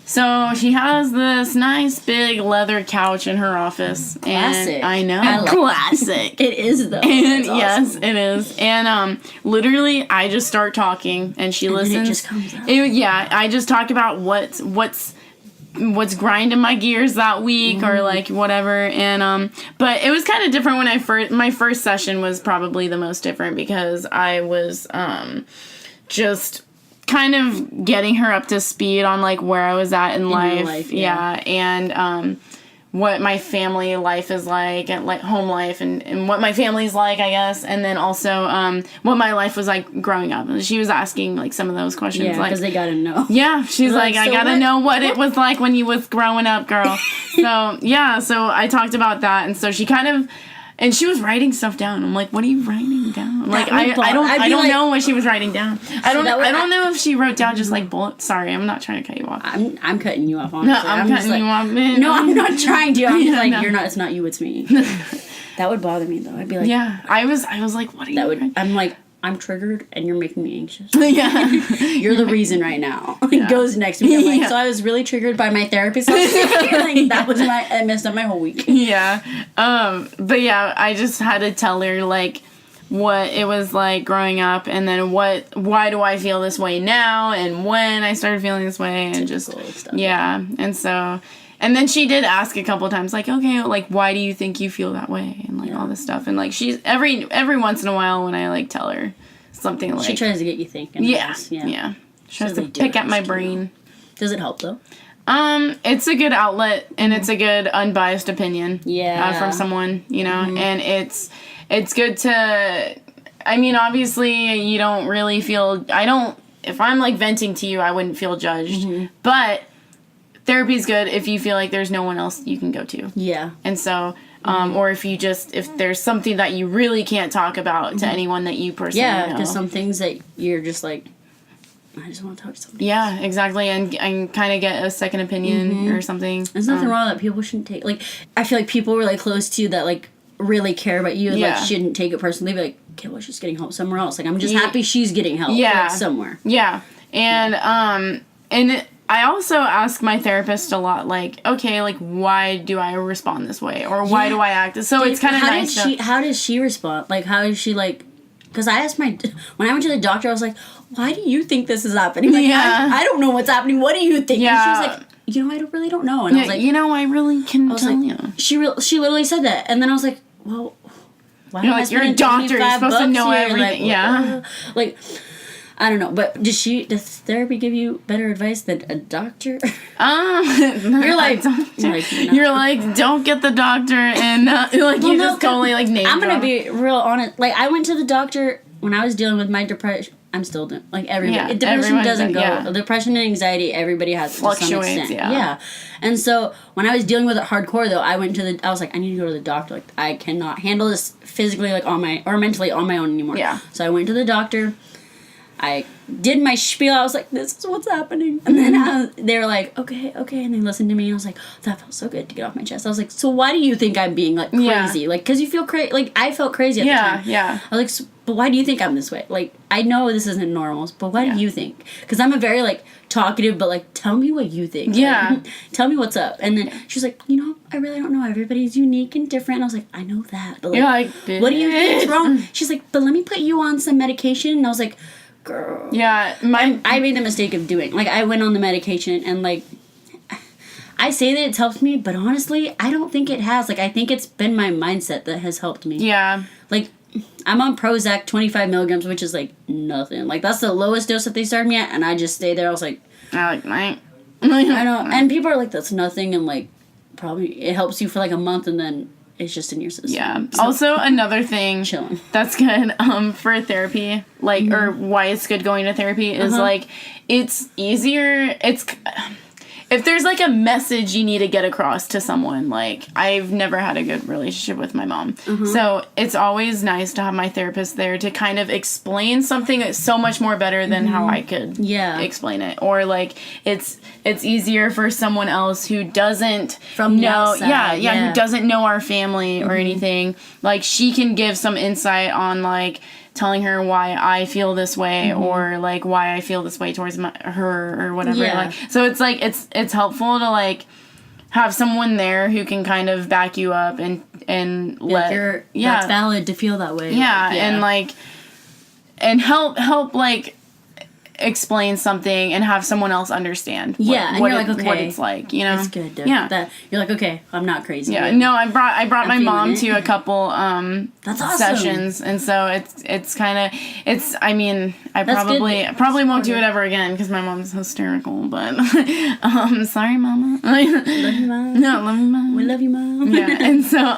So she has this nice big leather couch in her office. Classic. And I know. Classic. It is though. And It's awesome. yes, it is. And literally I just start talking and she listens. Then it just comes out. I just talk about what's grinding my gears that week or like whatever. And but it was kind of different when my first session was probably the most different because I was just kind of getting her up to speed on like where I was at in life. Yeah. And what my family life is like and like home life and what my family's like, I guess. And then also what my life was like growing up. And she was asking like some of those questions. Yeah, because they gotta know. Yeah, she's like, I gotta know what it was like when you was growing up, girl. So yeah, so I talked about that, and so she kind of. And she was writing stuff down. I'm like, what are you writing down? I'm like, I don't know what she was writing down. I don't know if she wrote down just like bullets. Sorry, I'm not trying to cut you off. I'm cutting you off, honestly. No, I'm cutting you off, man. No, I'm not trying to. I'm just like, no. You're not, it's not you, it's me. That would bother me though. I'd be like, yeah, I was like, what are you writing? I'm like, I'm triggered and you're making me anxious. Yeah. You're the reason right now. It goes next week. I'm like, so I was really triggered by my therapist. Like, that was I messed up my whole week. Yeah. But yeah, I just had to tell her like what it was like growing up and then why do I feel this way now and when I started feeling this way and just stuff. Yeah. And so and then she did ask a couple times, like, okay, like, why do you think you feel that way? And, like, all this stuff. And, like, she's, every once in a while when I, like, tell her something, like... She tries to get you thinking. Yeah. She tries to pick at my brain. Does it help, though? It's a good outlet, and it's a good unbiased opinion. Yeah. From someone, you know? Mm-hmm. And it's good to... I mean, obviously, you don't really feel... If I'm, like, venting to you, I wouldn't feel judged. Mm-hmm. But... Therapy's good if you feel like there's no one else you can go to. Yeah. And so, or if there's something that you really can't talk about to anyone that you personally know. Yeah, because some things that you're just like, I just want to talk to somebody. Yeah, exactly. And kind of get a second opinion or something. There's nothing wrong that people shouldn't take. Like, I feel like people really close to you that, like, really care about you and, like, shouldn't take it personally. Be like, okay, well, she's getting help somewhere else. Like, I'm just happy she's getting help. Like, somewhere. Yeah. And, I also ask my therapist a lot, like, okay, like, why do I respond this way? Or why do I act? So it's kind of nice. How does she respond? Like, how is she, like... Because I asked when I went to the doctor, I was like, why do you think this is happening? Like, I don't know what's happening. What do you think? Yeah. And she was like, I really don't know. And I was like... I really can't tell you. She literally said that. And then I was like, well, why am I spending $25? You're a doctor. You're supposed to know everything. Like... I don't know, but does therapy give you better advice than a doctor? You're like, don't get the doctor, and just totally like name. I'm gonna be real honest. Like, I went to the doctor when I was dealing with my depression. I'm still doing, like, everybody. Yeah, depression doesn't go. Yeah. Depression and anxiety, everybody has to some extent. Yeah. And so when I was dealing with it hardcore, though, I was like, I need to go to the doctor. Like, I cannot handle this physically, like, mentally on my own anymore. Yeah. So I went to the doctor. I did my spiel. I was like, this is what's happening. And then they were like, okay. And they listened to me. And I was like, oh, that felt so good to get off my chest. I was like, so why do you think I'm being, like, crazy? Yeah. Like, because you feel crazy. Like, I felt crazy at the time. Yeah. I was like, so, but why do you think I'm this way? Like, I know this isn't normal, but why do you think? Because I'm a very, like, talkative, but, like, tell me what you think. Yeah. Like, tell me what's up. And then she's like, I really don't know. Everybody's unique and different. And I was like, I know that. But, like, what do you think's wrong? She's like, but let me put you on some medication. And I was like... Girl. Yeah, I made the mistake of doing. Like, I went on the medication, and, like, I say that it's helped me, but honestly, I don't think it has. Like, I think it's been my mindset that has helped me. Yeah. Like, I'm on Prozac 25 milligrams, which is, like, nothing. Like, that's the lowest dose that they started me at, and I just stayed there. I was like... I don't... And people are like, that's nothing, and, like, probably it helps you for, like, a month, and then... It's just in your system. Yeah. So, also, another thing that's good for therapy, like, or why it's good going to therapy is, like, it's easier. If there's, like, a message you need to get across to someone, like, I've never had a good relationship with my mom. So it's always nice to have my therapist there to kind of explain something that's so much more better than how I could explain it. Or, like, it's easier for someone else who doesn't who doesn't know our family or anything. Like, she can give some insight on, like, telling her why I feel this way or like why I feel this way towards her or whatever. Yeah. Like, so it's like it's helpful to like have someone there who can kind of back you up and let that's valid to feel that way. Yeah, and like and help like explain something and have someone else understand what you're like, okay, what it's like, you know. That's good. Yeah, you're like, okay, I'm not crazy. Yeah, no, I brought my mom to a couple that's awesome. sessions, and so it's kind of I mean, I probably won't do it ever again because my mom's hysterical, but sorry, mama. Love you, mom. No, love you, mom. We love you, mom. Yeah, and so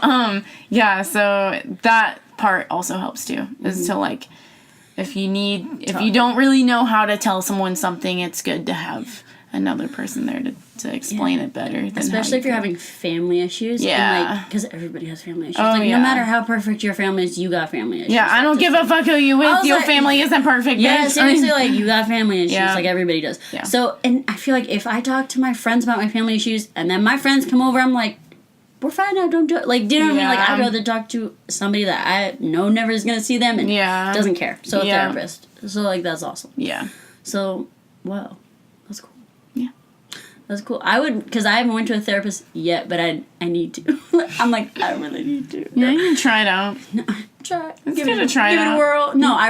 so that part also helps too, is to like, if you don't really know how to tell someone something, it's good to have another person there to explain it better. Especially if you're having family issues. Yeah. And like, because everybody has family issues. Oh, like, no matter how perfect your family is, you got family issues. Yeah, I don't give a fuck who you with. Your family isn't perfect. Yeah, bitch. seriously, like, you got family issues. Yeah. Like, everybody does. Yeah. So, and I feel like if I talk to my friends about my family issues, and then my friends come over, I'm like, we're fine now, don't do it. Like, do you know what I mean? Like, I'd rather talk to somebody that I know never is going to see them and doesn't care. So, a therapist. So, like, that's awesome. Yeah. So, wow. That's cool. Yeah. That's cool. I would, because I haven't went to a therapist yet, but I need to. I'm like, I really need to. Yeah, you can try it out. No, try. Give it a whirl. No, I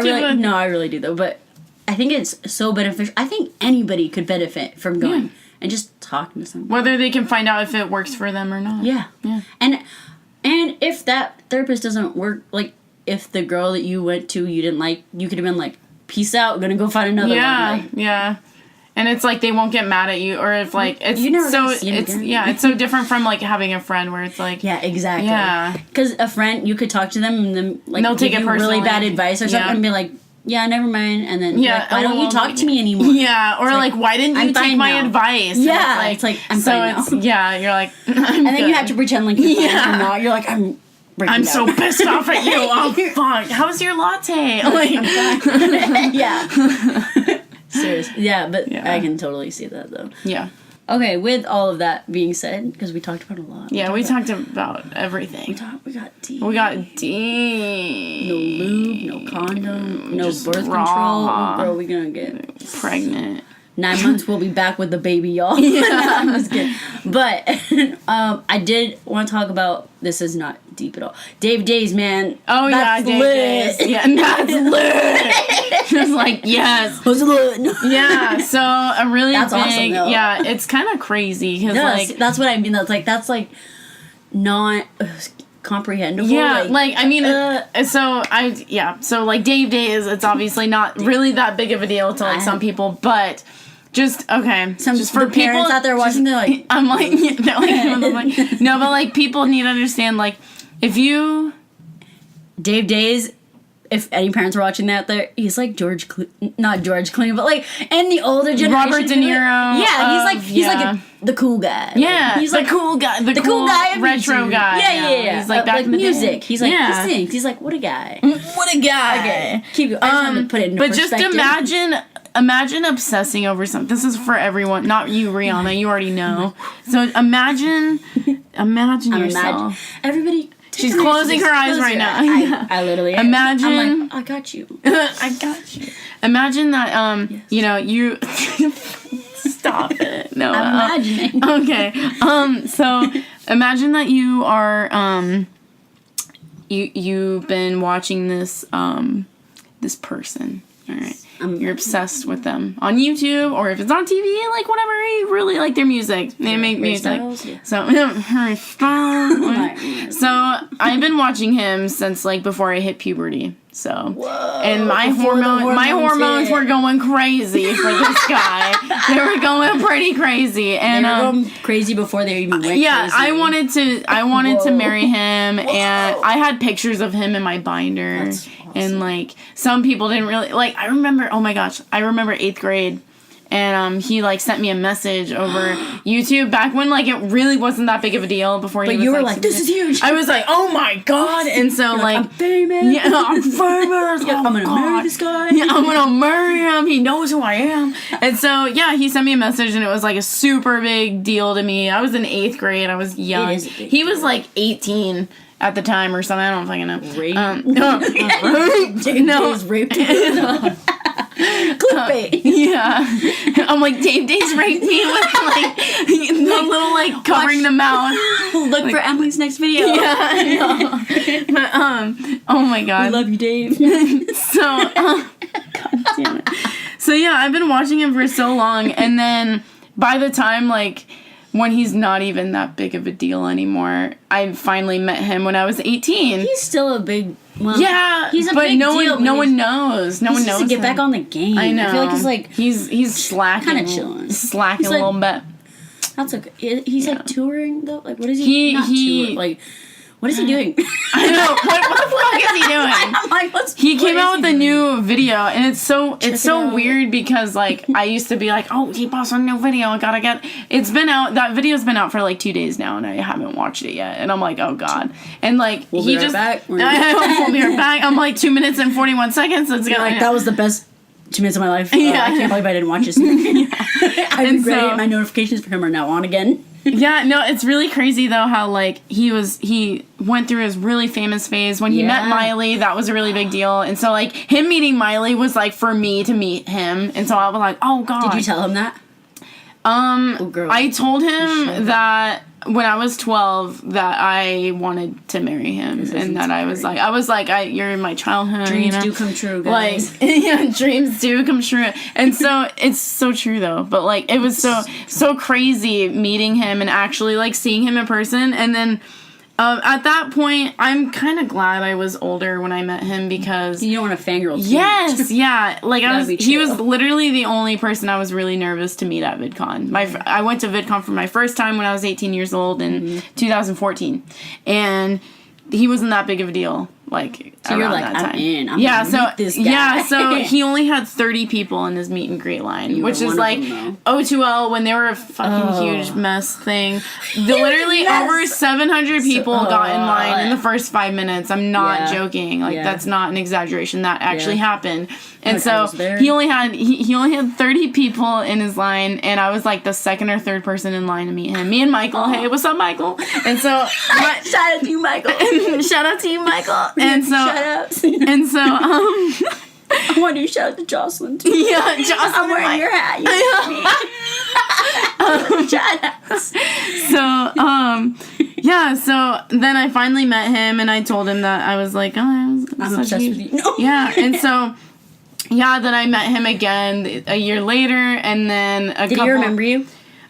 really do, though. But I think it's so beneficial. I think anybody could benefit from going and just talking to someone. Whether they can find out if it works for them or not. Yeah. Yeah. And if that therapist doesn't work, like, if the girl that you went to you didn't like, you could have been like, peace out, gonna go find another one. Like, yeah. And it's like they won't get mad at you, or if like it's you never so see it's again. it's so different from like having a friend where it's like exactly. Yeah. Because a friend, you could talk to them and then like they'll take it personally. really bad advice or something and be like, yeah, never mind, and then like, why don't you talk to me anymore? Yeah, or like why didn't you take my advice? Yeah, it's like I'm fine now. You're like, and then you have to pretend like you're fine, you're not. You're like, I'm so pissed off at you. Oh fuck! How's your latte? Like, yeah. Seriously. Yeah, but I can totally see that though. Yeah. Okay, with all of that being said, because we talked about a lot. Yeah, we talked about everything. We got deep. We got deep. No lube, no condom, no just birth control. Oh, girl, we gonna get pregnant. 9 months, we'll be back with the baby, y'all. Yeah. I'm just kidding. But I did want to talk about, this is not deep at all, Dave Days, man. Oh, that's Dave Days. Yeah, that's lit. Just like, yes. That's lit. Yeah, so a really that's big, awesome, though. Yeah, it's kind of crazy. Cause like, that's what I mean. That's like not comprehensible. Yeah, like I mean, so like Dave Days, it's obviously not really that big of a deal to like some people, but just okay. Just for parents out there watching, they're like, I'm like, they're like, no, but like people need to understand, like, if you Dave Days, if any parents are watching that, there he's like not George Clooney, but like in the older generation, Robert De Niro. He's like the cool guy. Yeah, he's the like cool guy, the cool guy, of retro YouTube. guy. Yeah. He's like back like in the music. Day. He's like he sings. He's like, what a guy. What a guy. Okay, keep it. I just wanted to put it into perspective. Just imagine obsessing over something. This is for everyone, not you, Rianna. You already know. So imagine yourself. Everybody. She's closing her eyes right now. I literally am. Imagine. I'm like, I got you. I got you. Imagine that. Yes. You know, you. Stop it. No. I'm imagining. Okay. So imagine that you are. You've been watching this. This person. All right. You're obsessed with them on YouTube, or if it's on TV, like whatever, you really like their music. They make music. So her style. So I've been watching him since like before I hit puberty. So and my hormones were going crazy for this guy. They were going pretty crazy, and they were going crazy before they even went crazy. I wanted to marry him, and I had pictures of him in my binder. That's awesome. And like some people didn't really like. I remember 8th grade. And he like sent me a message over YouTube back when like it really wasn't that big of a deal before. But he was, you were like, "This is huge." I was like, "Oh my god!" And so like, I'm famous. Yeah, I'm famous. Yeah, I'm gonna marry this guy. Yeah, I'm gonna marry him. He knows who I am. And so yeah, he sent me a message, and it was like a super big deal to me. I was in 8th grade. I was young. He was like 18. at the time or something. I don't fucking know. Rape? No. No. Was raped. Clickbait. Yeah. I'm like, Dave Days raped me with like the little like covering the mouth. Look like, for Emily's next video. Yeah, I know. But oh my god. We love you, Dave. So god damn it. So yeah, I've been watching him for so long, and then by the time like when he's not even that big of a deal anymore, I finally met him when I was 18. He's still a big. Well, yeah, he's a but big no deal. one, no one knows. No one knows. To get him. back on the game. I know. I feel like he's slacking, kind of chilling, slacking he's a little bit. That's okay. He's like touring though. Like what is he? Not touring. Like what is he doing? I know. What the fuck is he doing? I'm like, he came out with a new video, and it's so weird because like I used to be like, oh, he posted a new video. I gotta get. It's been out. That video's been out for like 2 days now, and I haven't watched it yet. And I'm like, oh god. And like we'll he be just. Right back. We'll be right back. I'm like 2 minutes and 41 seconds. It's gonna like that was the best 2 minutes of my life. Yeah. I can't believe I didn't watch this. I regret it. My notifications for him are now on again. Yeah, no, it's really crazy though how like he went through his really famous phase when he met Miley. That was a really big deal, and so like him meeting Miley was like for me to meet him, and so I was like, oh god. Did you tell him that? Girl. I told him that when I was 12 that I wanted to marry him, and that I was like, you're my childhood. Dreams do come true, guys. Like, yeah, dreams do come true. And so it's so true though. But like, it was so crazy meeting him and actually like seeing him in person. And then at that point, I'm kind of glad I was older when I met him because you don't want to fangirl. Yes, yeah. Like he chill. was literally the only person I was really nervous to meet at VidCon. I went to VidCon for my first time when I was 18 years old in 2014, and he wasn't that big of a deal. Like so around you're like, that I'm time. in. I'm gonna meet this guy. Yeah, so he only had 30 people in his meet and greet line, which is like O2L when they were a fucking huge mess thing. Literally over 700 people got in line in the first 5 minutes. I'm not joking. Like that's not an exaggeration. That actually happened. And so he only had 30 people in his line, and I was like the second or third person in line to meet him. Me and Michael. Hey, what's up, Michael? And so shout out to you, Michael. Shout out to you, Michael. And so, shout-outs. And so, I want to shout out to Jocelyn too. Yeah, Jocelyn. I'm wearing your hat. Shout-outs. So, yeah, so then I finally met him, and I told him that I was like, oh, I'm obsessed with you. No. Yeah, and so, yeah, then I met him again a year later, and then Did he remember you?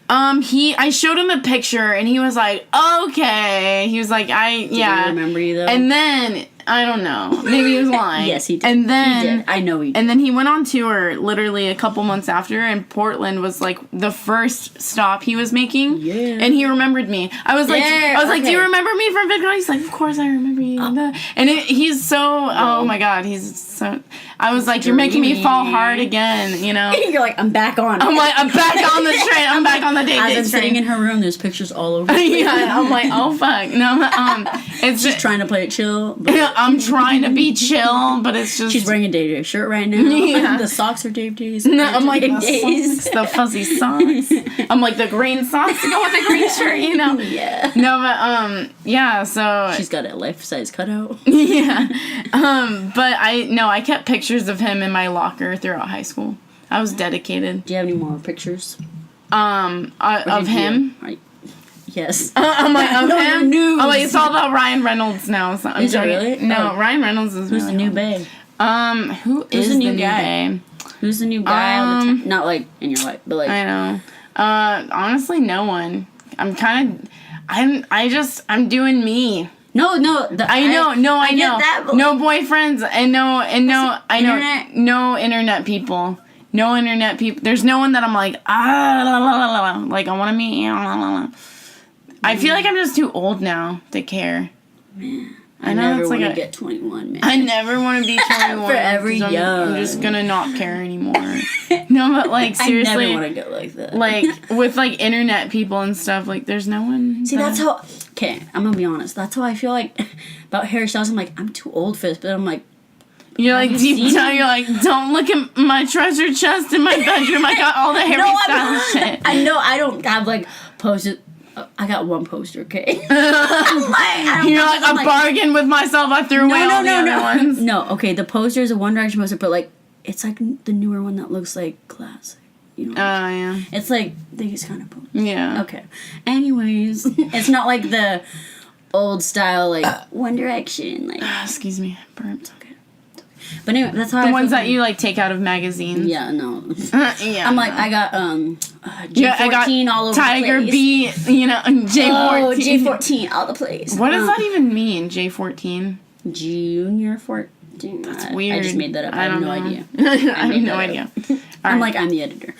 I showed him a picture, and he was like, okay. He was like, Did he remember you, though? And then, I don't know. Maybe he was lying. Yes, he did. And then, he did. I know he did. And then he went on tour literally a couple months after, and Portland was like the first stop he was making. Yeah. And he remembered me. I was like, do you remember me from VidCon? He's like, of course I remember you. And he's so, oh my god, he's so, I was like, you're making me fall hard again, you know? You're like, I'm back on. I'm like, I'm back on the train. I'm back on the date As I'm train. sitting in her room, there's pictures all over. Yeah, I'm like, oh fuck. No, it's just trying to play it chill. But I'm trying to be chill, but it's just... She's wearing a Dave Days shirt right now. Yeah. The socks are Dave Days. No, I'm like, the fuzzy socks. I'm like, the green socks to go with the green shirt, you know? Yeah. No, but, yeah, so... She's got a life-size cutout. Yeah. But I kept pictures of him in my locker throughout high school. I was dedicated. Do you have any more pictures? Of him? Yes. I'm like, of him? News. Oh, wait, it's all about Ryan Reynolds now. So I'm is it really? No, Ryan Reynolds is Who's the new babe? Who is the new guy? Who's the new guy all the time? Not like in your life, but like... I know. Honestly, no one. I'm doing me. No. I know. That, no boyfriends and no. I know no internet people. No internet people. There's no one that I'm like like I want to meet. I feel like I'm just too old now to care. Man, I know never want to like get 21, man. I never want to be 21. Forever young. I'm just gonna not care anymore. No, but like seriously, I never want to go like that. Like with like internet people and stuff. Like there's no one. See, that's how. Okay, I'm gonna be honest. That's how I feel like about Harry Styles. I'm like, I'm too old for this, but I'm like. You're like deep down. You're like, don't look at my treasure chest in my bedroom. I got all the Harry Styles shit. I know I don't have like I got one poster, okay? You're like, a bargain with myself. I threw away all the other ones. No, okay, the poster is a One Direction poster, but like, it's like the newer one that looks like classic. You know? Yeah. It's like these kind of posters. Yeah. Okay. Anyways, it's not like the old style, like, One Direction, like. Excuse me, burped. Okay. But anyway, that's how the ones that you like take out of magazines. Yeah, no. Yeah. I'm like, I got J14 I got all over Tiger the place. B, J14. Oh, J14 all the place. What does that even mean, J14? Junior 14. That's weird. I just made that up. I have no idea. I have no idea. I'm like, I'm the editor.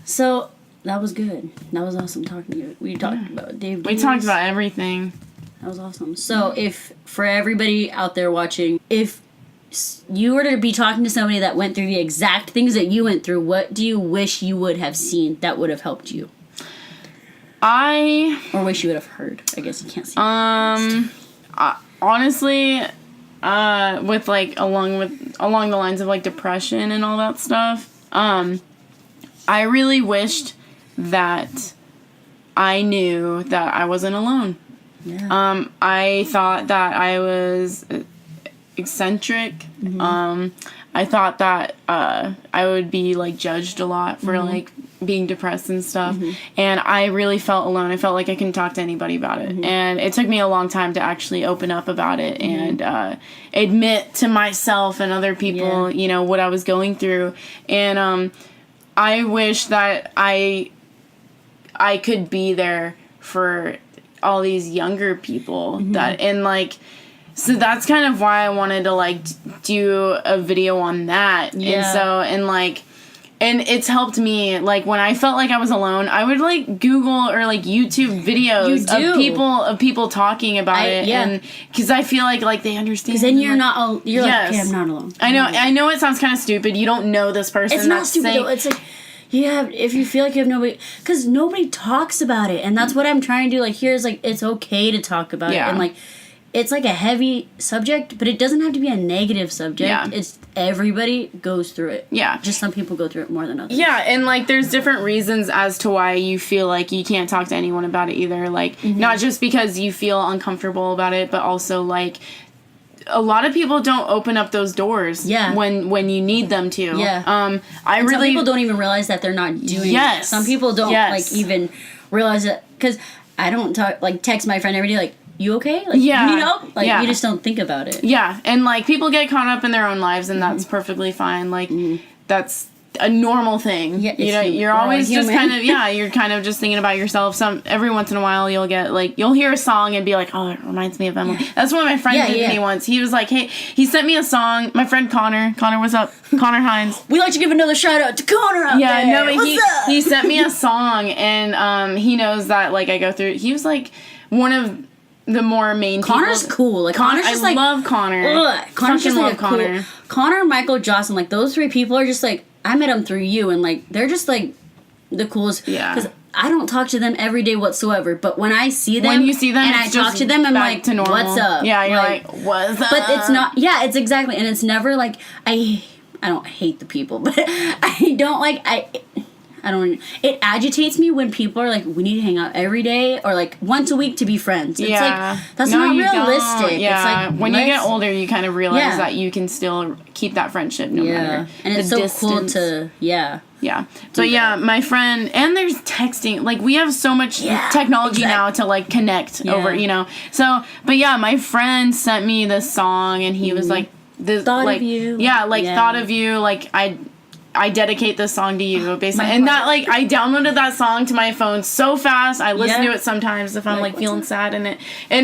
So, that was good. That was awesome talking to you. We talked about Dave. We talked about everything. That was awesome. So, for everybody out there watching, if you were to be talking to somebody that went through the exact things that you went through, what do you wish you would have seen that would have helped you? Or wish you would have heard. I guess you can't see. Honestly, with like along the lines of like depression and all that stuff, I really wished that I knew that I wasn't alone. Yeah. I thought that I was eccentric. Mm-hmm. I thought that I would be like judged a lot for like being depressed and stuff. Mm-hmm. And I really felt alone. I felt like I couldn't talk to anybody about it. Mm-hmm. And it took me a long time to actually open up about it and admit to myself and other people, what I was going through. And I wish that I could be there for all these younger people that, and like, so that's kind of why I wanted to like do a video on that. Yeah. And it's helped me, like, when I felt like I was alone, I would, like, Google or, like, YouTube videos of people talking about it. Yeah. And because I feel like they understand. Because then you're not, you're like, okay, I'm not alone. I know it sounds kind of stupid. You don't know this person. It's not stupid, though. It's like, if you feel like you have nobody, because nobody talks about it. And that's what I'm trying to do. Like, here's, like, it's okay to talk about it. And, like, it's like a heavy subject, but it doesn't have to be a negative subject. Yeah. It's everybody goes through it. Yeah. Just some people go through it more than others. Yeah, and like there's different reasons as to why you feel like you can't talk to anyone about it either. Like not just because you feel uncomfortable about it, but also like a lot of people don't open up those doors when you need them to. Yeah. Some people don't even realize that they're not doing it. Some people don't like even realize it, because I don't text my friend every day like, you okay? Like, you need help? Like, you just don't think about it. Yeah, and, like, people get caught up in their own lives, and that's perfectly fine. Like, that's a normal thing. Yeah, you're always just kind of, you're kind of just thinking about yourself. Every once in a while, you'll get, like, you'll hear a song and be like, oh, it reminds me of Emily. Yeah. That's what my friend did to me once. He was like, hey, he sent me a song. My friend Connor, what's up? Connor Hines. We like to give another shout out to Connor out there. Yeah, no, he sent me a song, and he knows that, like, I go through, he was, like, one of the more main Connor's people. Cool. Like, Connor's just like... I love Connor. Connor's just like Connor. Cool. Connor, Michael, Jocelyn, like, those three people are just like... I met them through you, and, like, they're just, like, the coolest. Yeah. Because I don't talk to them every day whatsoever, but when I see them... When you see them, and I talk to them, I'm like, what's up? Yeah, you're like, what's up? But it's not... Yeah, it's exactly... And it's never, like... I don't hate the people, but I don't, like... I don't... It agitates me when people are like, we need to hang out every day or like once a week to be friends. It's like, that's not realistic. Don't. Yeah. It's like, when you get older, you kind of realize that you can still keep that friendship no matter and it's the so distance. Cool to... Yeah. But my friend... And there's texting. Like, we have so much technology now to, like, connect over, So, but my friend sent me this song and he was like... Thought of you. Yeah, like, thought of you. Like, I dedicate this song to you, basically. And that, like, I downloaded that song to my phone so fast. I listen to it sometimes if I'm, like feeling sad, and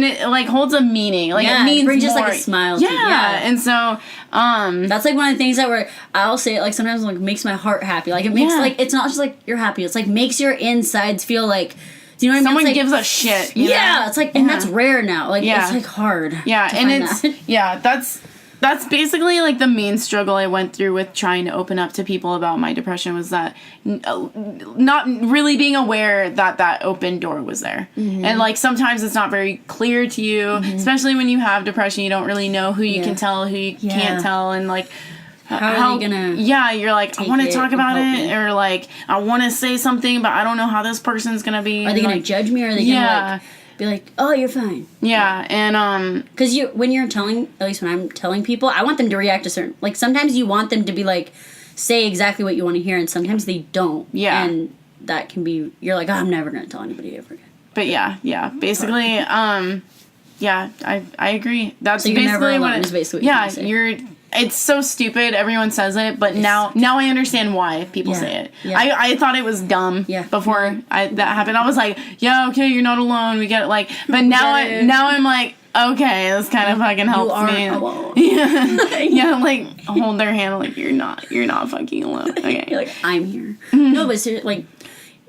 it, like, holds a meaning. Like, it means brings more. Just, like, a smile to you. Yeah. And so, that's, like, one of the things that I'll say it, like, sometimes, like, makes my heart happy. Like, it makes, like, it's not just, like, you're happy. It's, like, makes your insides feel, like... Do you know what I mean? Someone gives a shit. Yeah, it's, like... And that's rare now. Like, it's, like, hard. Yeah, and it's... That. Yeah, That's basically, like, the main struggle I went through with trying to open up to people about my depression was that not really being aware that open door was there. Mm-hmm. And, like, sometimes it's not very clear to you, especially when you have depression. You don't really know who you can tell, who you can't tell, and, like, how are you gonna? Yeah, you're like, I want to talk about it, me. or like, I want to say something, but I don't know how this person's gonna be. Are they gonna like, judge me, or are they gonna like be like, oh, you're fine? Yeah, and because when you're telling, at least when I'm telling people, I want them to react to certain. Like sometimes you want them to be like, say exactly what you want to hear, and sometimes they don't. Yeah, and that can be. You're like, oh, I'm never gonna tell anybody ever again. But yeah, basically, yeah, I agree. That's so you're basically never alone, what. Is basically what you're. It's so stupid. Everyone says it, but now I understand why people say it. Yeah. I thought it was dumb before that happened. I was like, yeah, okay, you're not alone. We get it. Like, but now I'm like, okay, this kind of fucking helps me. Alone. Yeah, like hold their hand. Like you're not fucking alone. Okay, you're like I'm here. No, but seriously,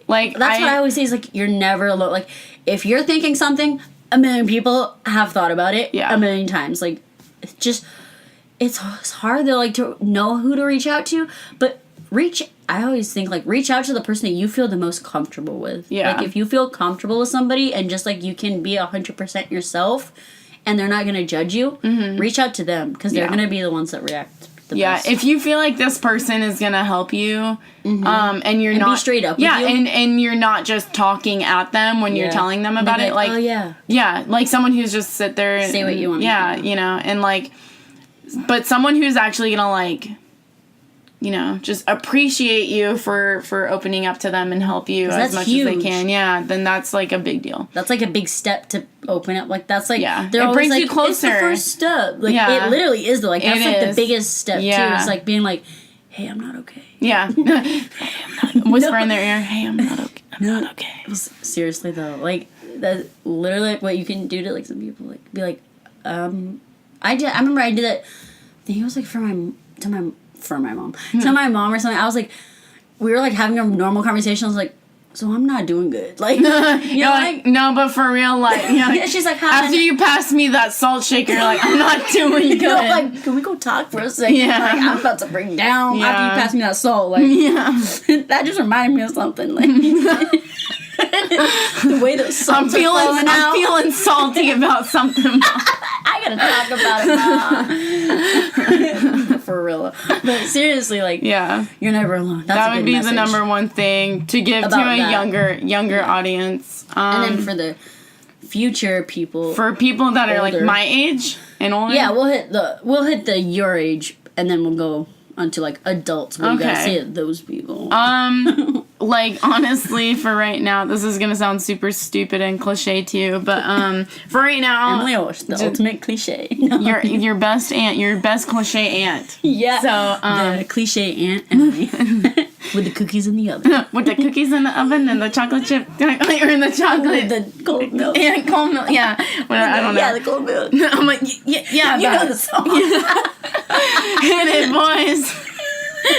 like that's what I always say is like you're never alone. Like if you're thinking something, a million people have thought about it a million times. Like it's just. It's hard though, like to know who to reach out to, but I always think like reach out to the person that you feel the most comfortable with. Yeah. Like if you feel comfortable with somebody and just like you can be 100% yourself, and they're not gonna judge you, reach out to them because they're gonna be the ones that react. Yeah, if you feel like this person is gonna help you, and you're not be straight up, with you. and you're not just talking at them when you're telling them about it, like oh yeah, like someone who's just sit there and say what you want. Yeah, you know, and like. But someone who's actually gonna like, you know, just appreciate you for opening up to them and help you as much as they can. Yeah, then that's like a big deal. That's like a big step to open up. Like that's like it brings you closer. It's the first step. Like it literally is. Like that's like the biggest step too. It's like being like, hey, I'm not okay. Yeah. Hey, I'm not. Whisper in their ear. Hey, I'm not okay. I'm not okay. Seriously though, like that's literally like what you can do to like some people. Like be like, I remember I did it. I think it was like for my mom, to my mom or something. I was like, we were like having a normal conversation. I was like, so I'm not doing good. Like, you know, like no, but for real, like, you know, she's like, after you pass me that salt shaker, you're like, I'm not doing good. You know, like, can we go talk for a second? Yeah, like, I'm about to break down after you pass me that salt. Like, that just reminded me of something. Like. The way the salts I'm feeling salty about something. I gotta talk about it, Mom. For real. But seriously, like, you're never alone. That would be the number one thing to give about to a younger audience. And then for the future people, for people that older, are like my age and older. Yeah, we'll hit the your age, and then we'll go onto like adults. What you gotta say to those people? Like honestly, for right now, this is gonna sound super stupid and cliche to you, but for right now, Emily Ulsh, the ultimate cliche. your best aunt, your best cliche aunt. Yeah. So the cliche aunt Emily with the cookies in the oven. With the cookies in the oven and the chocolate chip, or in the chocolate, the cold milk. Yeah, cold milk. Yeah. Well, I don't know. Yeah, the cold milk. I'm like, yeah. You know the song. Hit it, boys.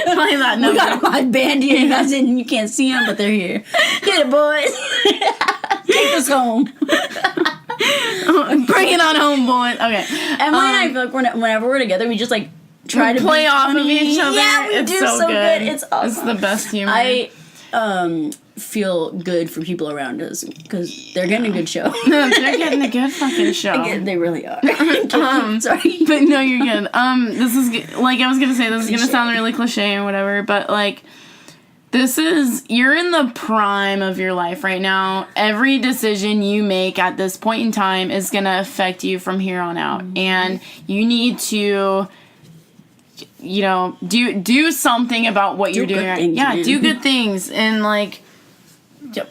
Play that number. We got my band here. You can't see them, but they're here. Get it, boys. Take us home. Bring it on home, boys. Okay. Emily and I feel like whenever we're together, we just like try to play off of each other. Yeah, we do so good. It's awesome. It's the best humor. I feel good for people around us because they're getting a good show. They're getting a good fucking show. They really are. Sorry, but no, you're good. This is like I was gonna say. This is gonna sound really cliche and whatever, but like, you're in the prime of your life right now. Every decision you make at this point in time is gonna affect you from here on out, and you need to. You know, do something about what you're doing. Things, man. Do good things and like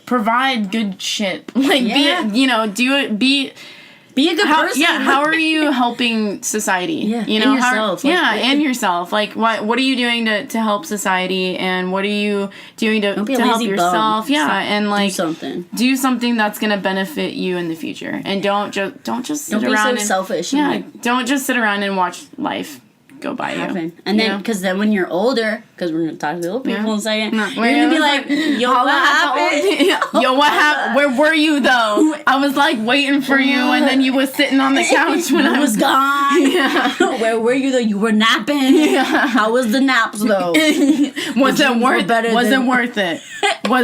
provide good shit. Like be a good person. Yeah, how are you helping society? Yeah, you know, and yourself. And yourself. Like what are you doing to help society, and what are you doing to help yourself? Bum. Yeah, and like do something that's gonna benefit you in the future, and don't just sit around be so selfish. Yeah, don't just sit around and watch life go by you. And then, because then when you're older, because we're going to talk to the old people in a second, you're going to be like, yo, what happened? Yo, what happened? Where were you, though? I was, like, waiting for you, and then you was sitting on the couch when I was gone. Yeah. Where were you, though? You were napping. Yeah. How was the naps, though? Was it worth it? Was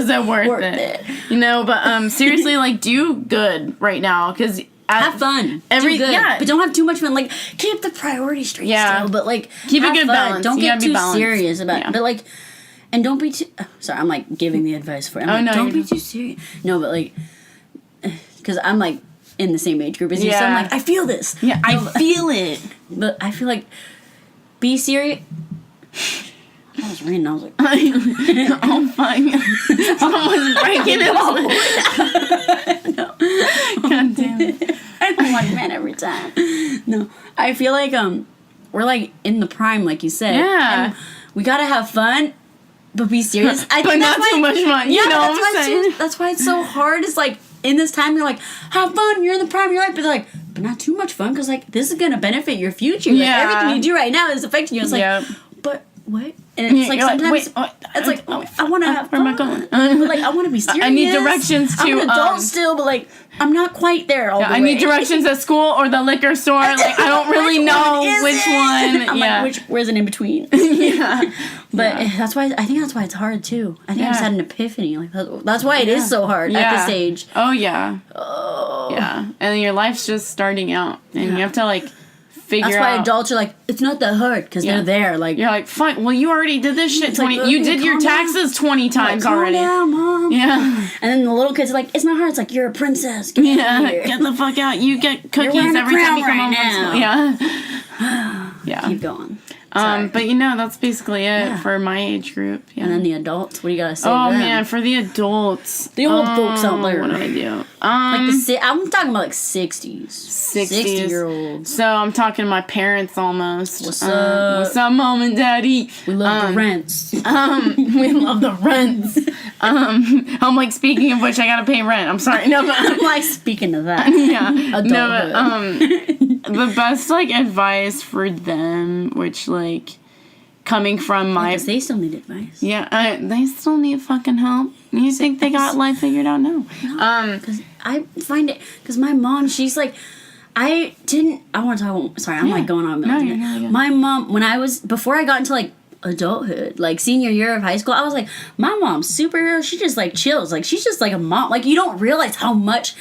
it worth it? You know, but seriously, like, do good right now, because have fun. Do good. Yeah. But don't have too much fun. Like, keep the priorities straight still. But, like, keep a good fun. balance. Don't get too serious about it. But, like, and don't be too... sorry, I'm, like, giving the advice for it. Don't be too serious. No, but, like... Because I'm, like, in the same age group as you. So I'm like, I feel this. Yeah, I feel it. But I feel like... Be serious... I was reading, I was like... oh, fuck. Someone's breaking it all. No. God damn it. I'm like, man, every time. No. I feel like, we're, like, in the prime, like you said. Yeah. And we gotta have fun, but be serious. I but think not too much fun. You know what I'm saying? That's why it's so hard. It's like, in this time, you're like, have fun, you're in the prime of your life, but they're like, but not too much fun, because, like, this is gonna benefit your future. Like, everything you do right now is affecting you. It's like, but what? And it's like sometimes it's like, I want to have fun. Where am I going? But like I want to be serious. I need directions to. I'm an adult still, but like I'm not quite there all the way. I need directions at school or the liquor store. Like I don't really know which one. I'm like, where's an in between? Yeah, but that's why I think that's why it's hard too. I think I just had an epiphany. Like that's why it is so hard at this age. Oh yeah. Oh yeah, and your life's just starting out, and you have to like. That's why adults are like, it's not that hard, because they're there. Like you're like, fine. Well, you already did this shit 20. Like, you did your taxes 20 times like, already. Calm down, Mom. Yeah. And then the little kids are like, it's not hard. It's like you're a princess. Get get the fuck out. You get cookies every time you come home from school. Yeah. Yeah. Keep going. But that's basically it for my age group. Yeah. And then the adults, what do you gotta say? Oh man, for the adults, the old folks out there. What do I do? Like I'm talking about like 60s, 60-year-olds. So I'm talking to my parents almost. What's up? What's up, Mom and Daddy? We love the rents. We love the rents. I'm like, speaking of which, I gotta pay rent. I'm sorry. No, but I'm like, speaking of that. Yeah. No, but the best like advice for them, which like coming from my, because they still need advice. Yeah, they still need fucking help. You think they got life figured out? No. Because I find it, because my mom, she's like, I want to talk, sorry, I'm like going on. My mom, before I got into like adulthood, like senior year of high school, I was like, my mom's superhero, she just like chills, like she's just like a mom, like you don't realize how much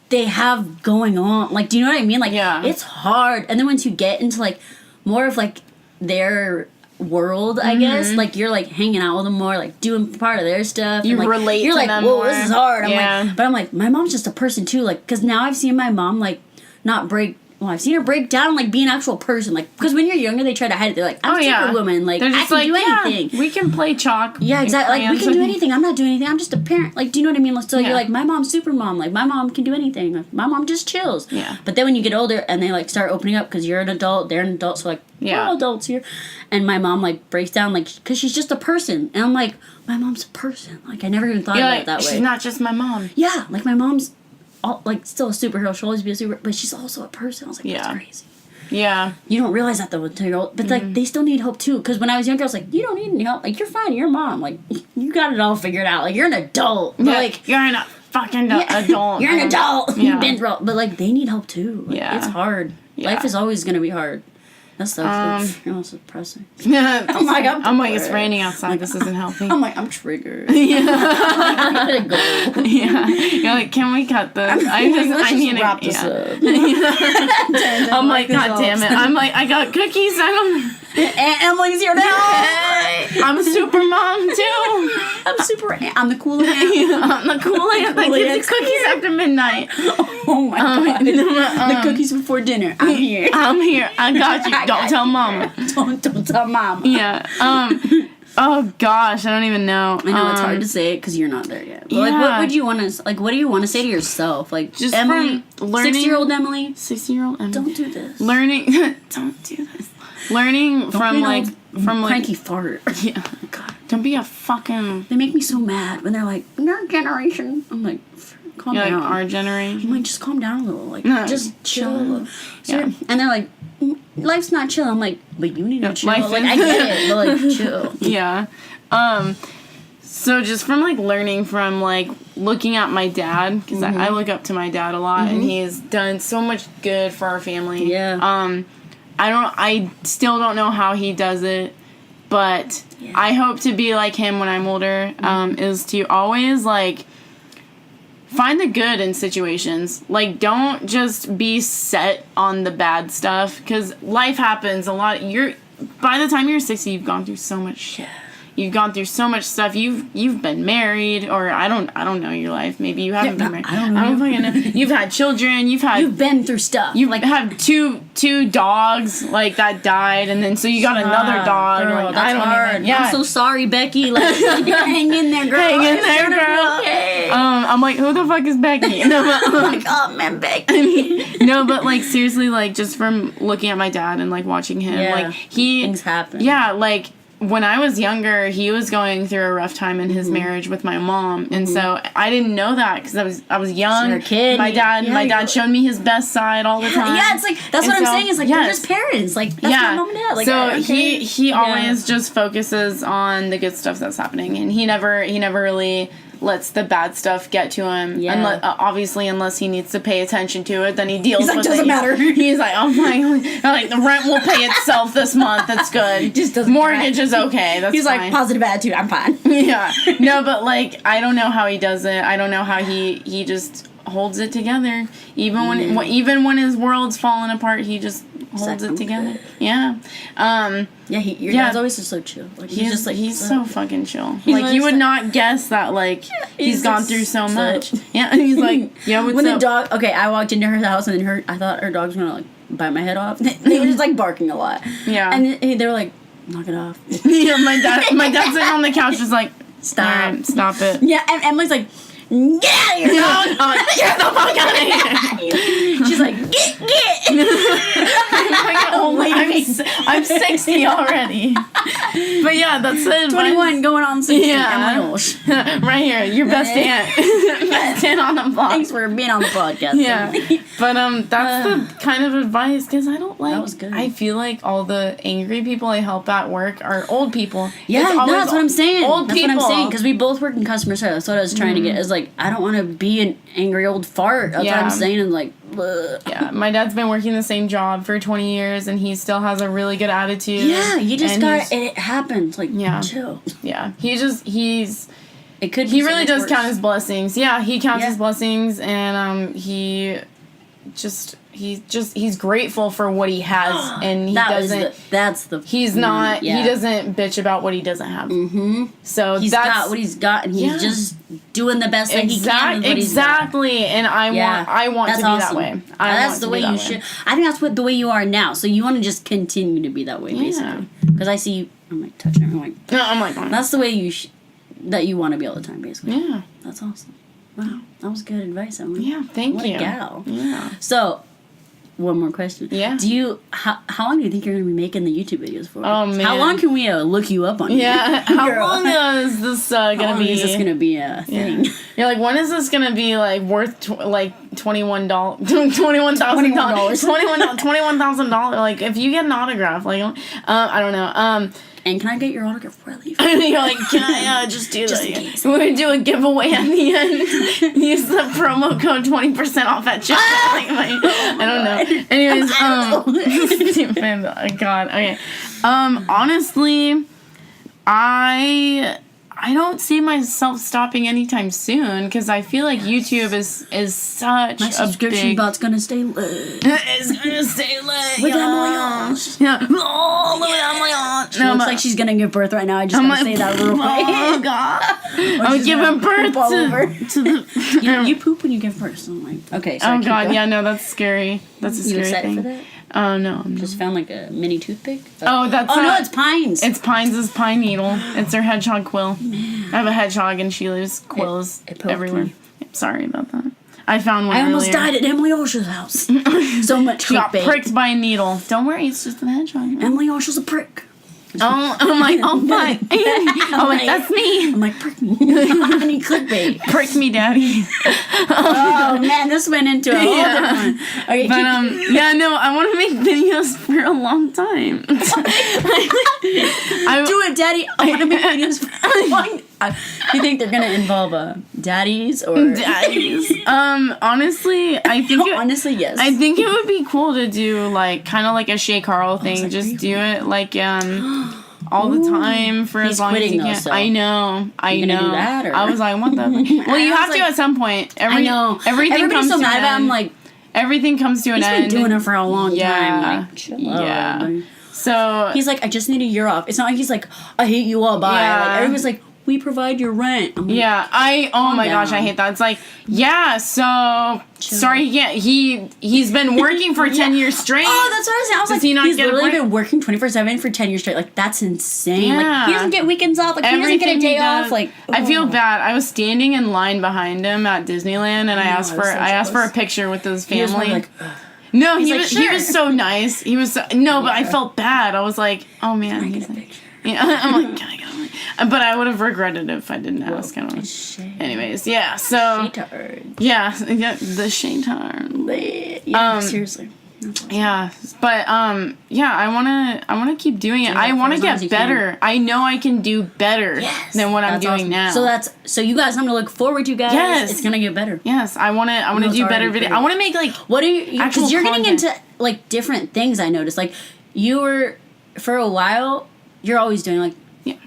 they have going on, like, do you know what I mean? Like, it's hard, and then once you get into like more of like their world, I guess, like you're like hanging out with them more, like doing part of their stuff, you like, relate you're to like, them whoa, more. this is hard. I'm like, my mom's just a person too, like, because now I've seen my mom like not break. Well, I've seen her break down and like be an actual person, like, because when you're younger they try to hide it. They're like, I'm Superwoman, like I can do anything. We can play chalk. Yeah, exactly. Like we can do anything. I'm not doing anything. I'm just a parent. Like, do you know what I mean? So you're like, my mom's super mom. Like my mom can do anything. Like, my mom just chills. Yeah. But then when you get older and they like start opening up because you're an adult, they're an adult, so like we're all adults here, and my mom like breaks down like because she's just a person, and I'm like, my mom's a person. Like I never even thought about it that way. She's not just my mom. Yeah, like my mom's like still a superhero. She'll always be a super, but she's also a person. I was like, that's crazy. Yeah. You don't realize that though until you're old. But like they still need help too. Because when I was younger, I was like, you don't need any help. Like you're fine. You're a mom. Like you got it all figured out. Like you're an adult. But, like you're an fucking adult. You're an adult. Yeah. You've been through. But like they need help too. Like, it's hard. Yeah. Life is always gonna be hard. That's almost depressing. Yeah. I'm like, it's raining outside. Like, this isn't helping. I'm like, I'm triggered. Yeah. I gotta go. Yeah. You're like, can we cut this? I need to wrap this up. I'm like, God damn it. I'm like, I got cookies. Aunt Emily's here now. I'm a super mom too. I'm the cool aunt. I'm the cool aunt that gives the cookies after midnight. Oh my god. The cookies before dinner. I'm here. I got you. Don't tell mama. Don't tell mama. Yeah. Oh gosh, I don't even know. I know it's hard to say it because you're not there yet. But like, what would you want to like? What do you want to say to yourself? Like, just Emily, learning. 60-year-old Emily. 60-year-old Emily. Don't do this. Learning. Don't do this. Learning from like cranky fart. Yeah. God. Don't be a fucking. They make me so mad when they're like, "Your generation." I'm like, calm down. Like our generation. I'm like, just calm down a little. Like, just chill. And they're like, life's not chill. I'm like, but you need to chill. Like, I get it, but like, chill. Yeah. So just from like learning from like looking at my dad, because I look up to my dad a lot, and he's done so much good for our family. Yeah. I still don't know how he does it, but I hope to be like him when I'm older. Is to always like find the good in situations. Like, don't just be set on the bad stuff, because life happens a lot. By the time you're 60, you've gone through so much shit. You've gone through so much stuff. You've been married, or I don't know your life. Maybe you haven't been married. I don't fucking know. You've had children. You've been through stuff. You've had two dogs like that died, and then so you got another dog. Girl, like, that's hard. I'm so sorry, Becky. Like, hang in there, girl. Hang in there, girl. Okay. I'm like, who the fuck is Becky? No, but, oh my god, man, Becky. No, but like seriously, like just from looking at my dad and like watching him, like things happen. Yeah, like. When I was younger, he was going through a rough time in his marriage with my mom, and so I didn't know that because I was young. You're a kid. My dad showed me his best side all the time. Yeah, it's like that's what I'm saying. It's like they're just parents. Like that's my mom and dad. Like, so he always just focuses on the good stuff that's happening, and he never really lets the bad stuff get to him. Yeah. Obviously, unless he needs to pay attention to it, then he deals with it. Doesn't matter. He's like, oh my, like the rent will pay itself this month. That's good. Just doesn't. Mortgage is okay. That's He's fine. like positive attitude. I'm fine. Yeah. No, but like I don't know how he does it. I don't know how he just holds it together. Even when his world's falling apart, he just holds it together. Yeah. Your dad's always just so chill. Like he's so fucking chill. Like you would not guess that. Like he's gone through so much. Yeah. And he's like, yeah. What's when up? the dog. Okay, I walked into her house and then I thought her dog was gonna like bite my head off. They were just like barking a lot. Yeah. And they were like, knock it off. Yeah. My dad's sitting on the couch, just like, stop it. Yeah. And Emily's like, get out of here. No, I'm like, get the fuck out of here. She's like, get. I'm 60 already. But yeah, that's it. 21 going on 60. Yeah. Emily Ulsh. Right here, your best aunt. Best aunt on the block. Thanks for being on the podcast. Yeah. But that's the kind of advice, because I don't like. That was good. I feel like all the angry people I help at work are old people. Yeah, that's what I'm saying. Old people. That's what I'm saying, because we both work in customer service. That's what I was trying to get. Is like, I don't want to be an angry old fart. That's what I'm saying. And like, ugh. Yeah, my dad's been working the same job for 20 years, and he still has a really good attitude. Yeah, you just it happens. Like, chill. Yeah, he's. It could. He really does count his blessings. Yeah, he counts his blessings, and he's grateful for what he has, and he doesn't. He doesn't bitch about what he doesn't have. Mm-hmm. So he's got what he's got, and he's just doing the best that he can with what he's got. Exactly, and I want to be that way. That's the way you should. I think that's the way you are now. So you want to just continue to be that way, basically. Because I see you. I'm like touching her. I'm like, that's the way that you want to be all the time, basically. Yeah, that's awesome. Wow, that was good advice, Emily. Yeah, thank you. What a gal. Yeah. So, one more question. Yeah. How long do you think you're going to be making the YouTube videos for? Oh, man. How long can we look you up on? Yeah. How long is this going to be? How long is this going to be a thing? Yeah. You're like, when is this going to be like worth $21,000? Like, if you get an autograph, like, I don't know. And can I get your autograph before I leave? You're like, can I just do that? We're going to do a giveaway at the end. Use the promo code 20% off at checkout. I don't know. Anyways, stupid. Oh, God. Okay. Honestly, I don't see myself stopping anytime soon, because I feel like YouTube is such my subscription bot's gonna stay lit. It's gonna stay lit. With Emily Ulsh. Yeah. Oh, look at Emily Ulsh. She looks like she's gonna give birth right now. I just want to say that real quick. Oh, God. I'm giving birth to the... You poop when you give birth. So I'm like, okay. So oh, God. Yeah, no, that's scary. That's a scary thing. You excited for that? Oh, no. Just found like a mini toothpick. Oh, that's no, it's Pines. It's Pines' pine needle. It's her hedgehog quill. Man. I have a hedgehog and she leaves quills everywhere. Sorry about that. I found one. I almost died at Emily Ulsh's house. So much She got pricked by a needle. Don't worry, it's just a hedgehog. Emily Ulsh's a prick. Oh, I'm like, oh my. I'm like, that's me. I'm like, prick me. I need clickbait. Prick me, daddy. Oh, man, this went into a whole different one. Okay, but, yeah, no, I want to make videos for a long time. Do it, daddy. I want to make videos for a long time. You think they're gonna involve daddies or daddies? Honestly, I think honestly, yes. I think it would be cool to do like kind of like a Shay Carl thing. Just do it like all the time for as long as you can. So. I know. You gonna do that, or? I was like, what the? Well, you have to at some point. I know. Everything comes so to mad an about. end. I'm like, everything comes to an end. He's been doing it for a long time. Like, chill yeah. out. So he's like, I just need a year off. It's not like he's like, I hate you all. Bye. Yeah. Like, everyone's like, we provide your rent. I'm like, oh my gosh, I hate that. It's like, so sorry, he's been working for 10 years straight. Oh, that's what I was saying. I was Does like, he not he's get a literally break? been working 24/7 for 10 years straight. Like, that's insane. Yeah. Like, he doesn't get weekends off. Like, he doesn't get a day off. Like, I feel bad. I was standing in line behind him at Disneyland, and I asked for a picture with his family. He was probably like, ugh. No, he like, was so nice. He was but I felt bad. I was like, oh man, Can I get a picture? Yeah, I'm like, can I get a picture? But I would have regretted it if I didn't ask him. Anyways, yeah. So yeah, the shaytard. Yeah, seriously. Yeah, but I wanna keep doing it. I want to get better. I know I can do better than what I'm doing now. So you guys have to look forward to, guys. Yes, it's gonna get better. Yes, I want to do better videos. I want to make like what are you? Because you're getting into like different things. I noticed like you were for a while. You're always doing like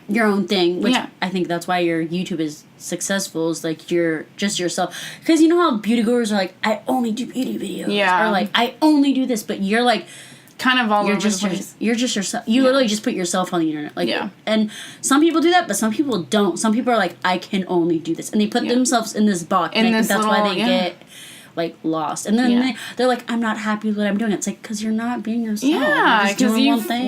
your own thing, which I think that's why your YouTube is successful. Is like you're just yourself. Because you know how beauty gurus are like, I only do beauty videos. Yeah. Or like I only do this, but you're like kind of all over the place. You're just yourself. You literally just put yourself on the internet. Like and some people do that, but some people don't. Some people are like, I can only do this, and they put themselves in this box. And that's why they get like lost. And then they're like, I'm not happy with what I'm doing. It's like because you're not being yourself. Yeah, because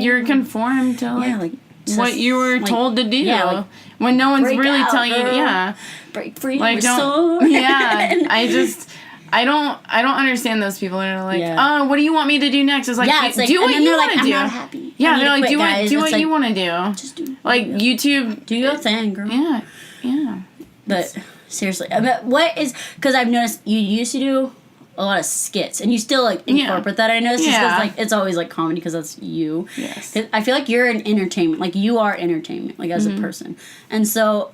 you're conformed to like what you were told to do. Yeah, like, when no one's really telling you. Break free. Like don't. Yeah, I don't understand those people that are like, oh, what do you want me to do next? It's like, do what you want to do. I'm not happy. Yeah, they're like, do what you want to do. Just do. Like YouTube. Do your thing, girl. Yeah. But seriously, but what is because I've noticed you used to do a lot of skits, and you still like incorporate that. I noticed because like it's always like comedy because that's you. Yes. I feel like you're an entertainment, like you are entertainment, like as a person, and so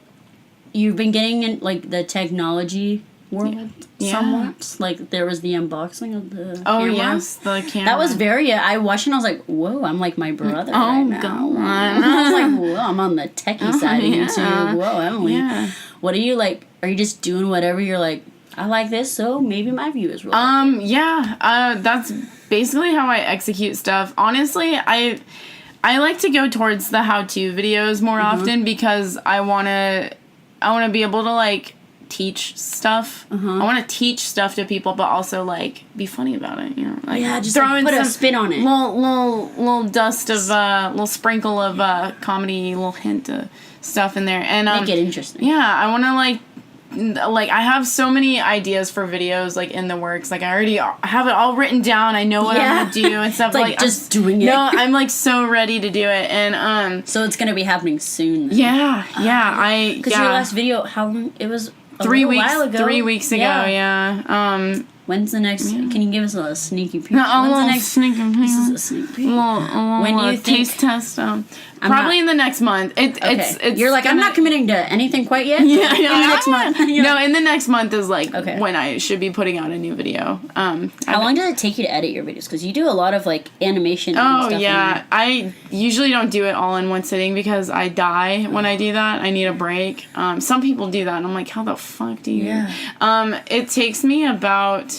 you've been getting in like the technology world somewhat. Like there was the unboxing of the camera. Yes, the camera. That was very. I watched and I was like, whoa, I'm like my brother. Right now. God. I was like, whoa, I'm on the techie side of YouTube. Whoa, Emily. Yeah. What are you like? Are you just doing whatever you're like? I like this, so maybe my viewers will. That's basically how I execute stuff. Honestly, I like to go towards the how-to videos more often because I wanna be able to like teach stuff. I want to teach stuff to people, but also like be funny about it. You know, like just throw in put a spin on it. Little dust of little sprinkle of comedy, little hint of stuff in there, and make it interesting. Yeah, I want to like I have so many ideas for videos like in the works. Like I already have it all written down. I know what I'm gonna do and stuff. Like just doing it. No, I'm like so ready to do it, and so it's gonna be happening soon. Then. Yeah, because your last video, how long it was? 3 weeks. While ago. 3 weeks ago. Yeah. When's the next? Can you give us a sneaky peek? When's the next sneaky peek? This is a sneak peek. When do you taste test? Probably in the next month. It's you're like, I'm not committing to anything quite yet. Yeah, in the next month. No, in the next month is like when I should be putting out a new video. How long does it take you to edit your videos? Because you do a lot of like animation. And stuff yeah, I usually don't do it all in one sitting because I die when I do that. I need a break. Some people do that, and I'm like, how the fuck do you? Yeah. It takes me about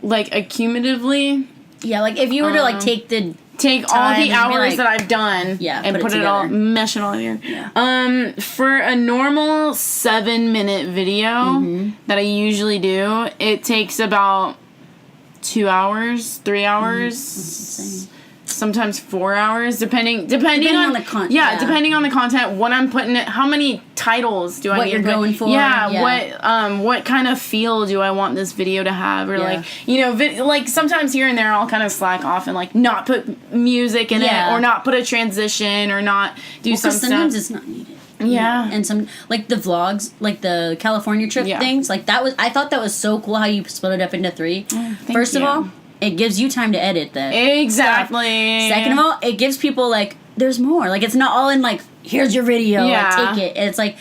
like accumulatively. Yeah, like if you were to like take all the hours that I've done and put it all, mesh it all in here. Yeah. For a normal 7-minute video that I usually do, it takes about 2 hours, 3 hours. That's insane. Sometimes 4 hours, depending on the content. Yeah, depending on the content, what I'm putting it, how many titles do I need to put? What you're going for. Yeah, what kind of feel do I want this video to have? Or like, you know, like sometimes here and there I'll kind of slack off and like not put music in it or not put a transition or not do some stuff. Sometimes it's not needed. Yeah. And some like the vlogs, like the California trip things, like I thought that was so cool how you split it up into 3. First of all, it gives you time to edit that. Exactly. Second of all, it gives people like there's more. Like it's not all in like here's your video. Like, take it. And it's like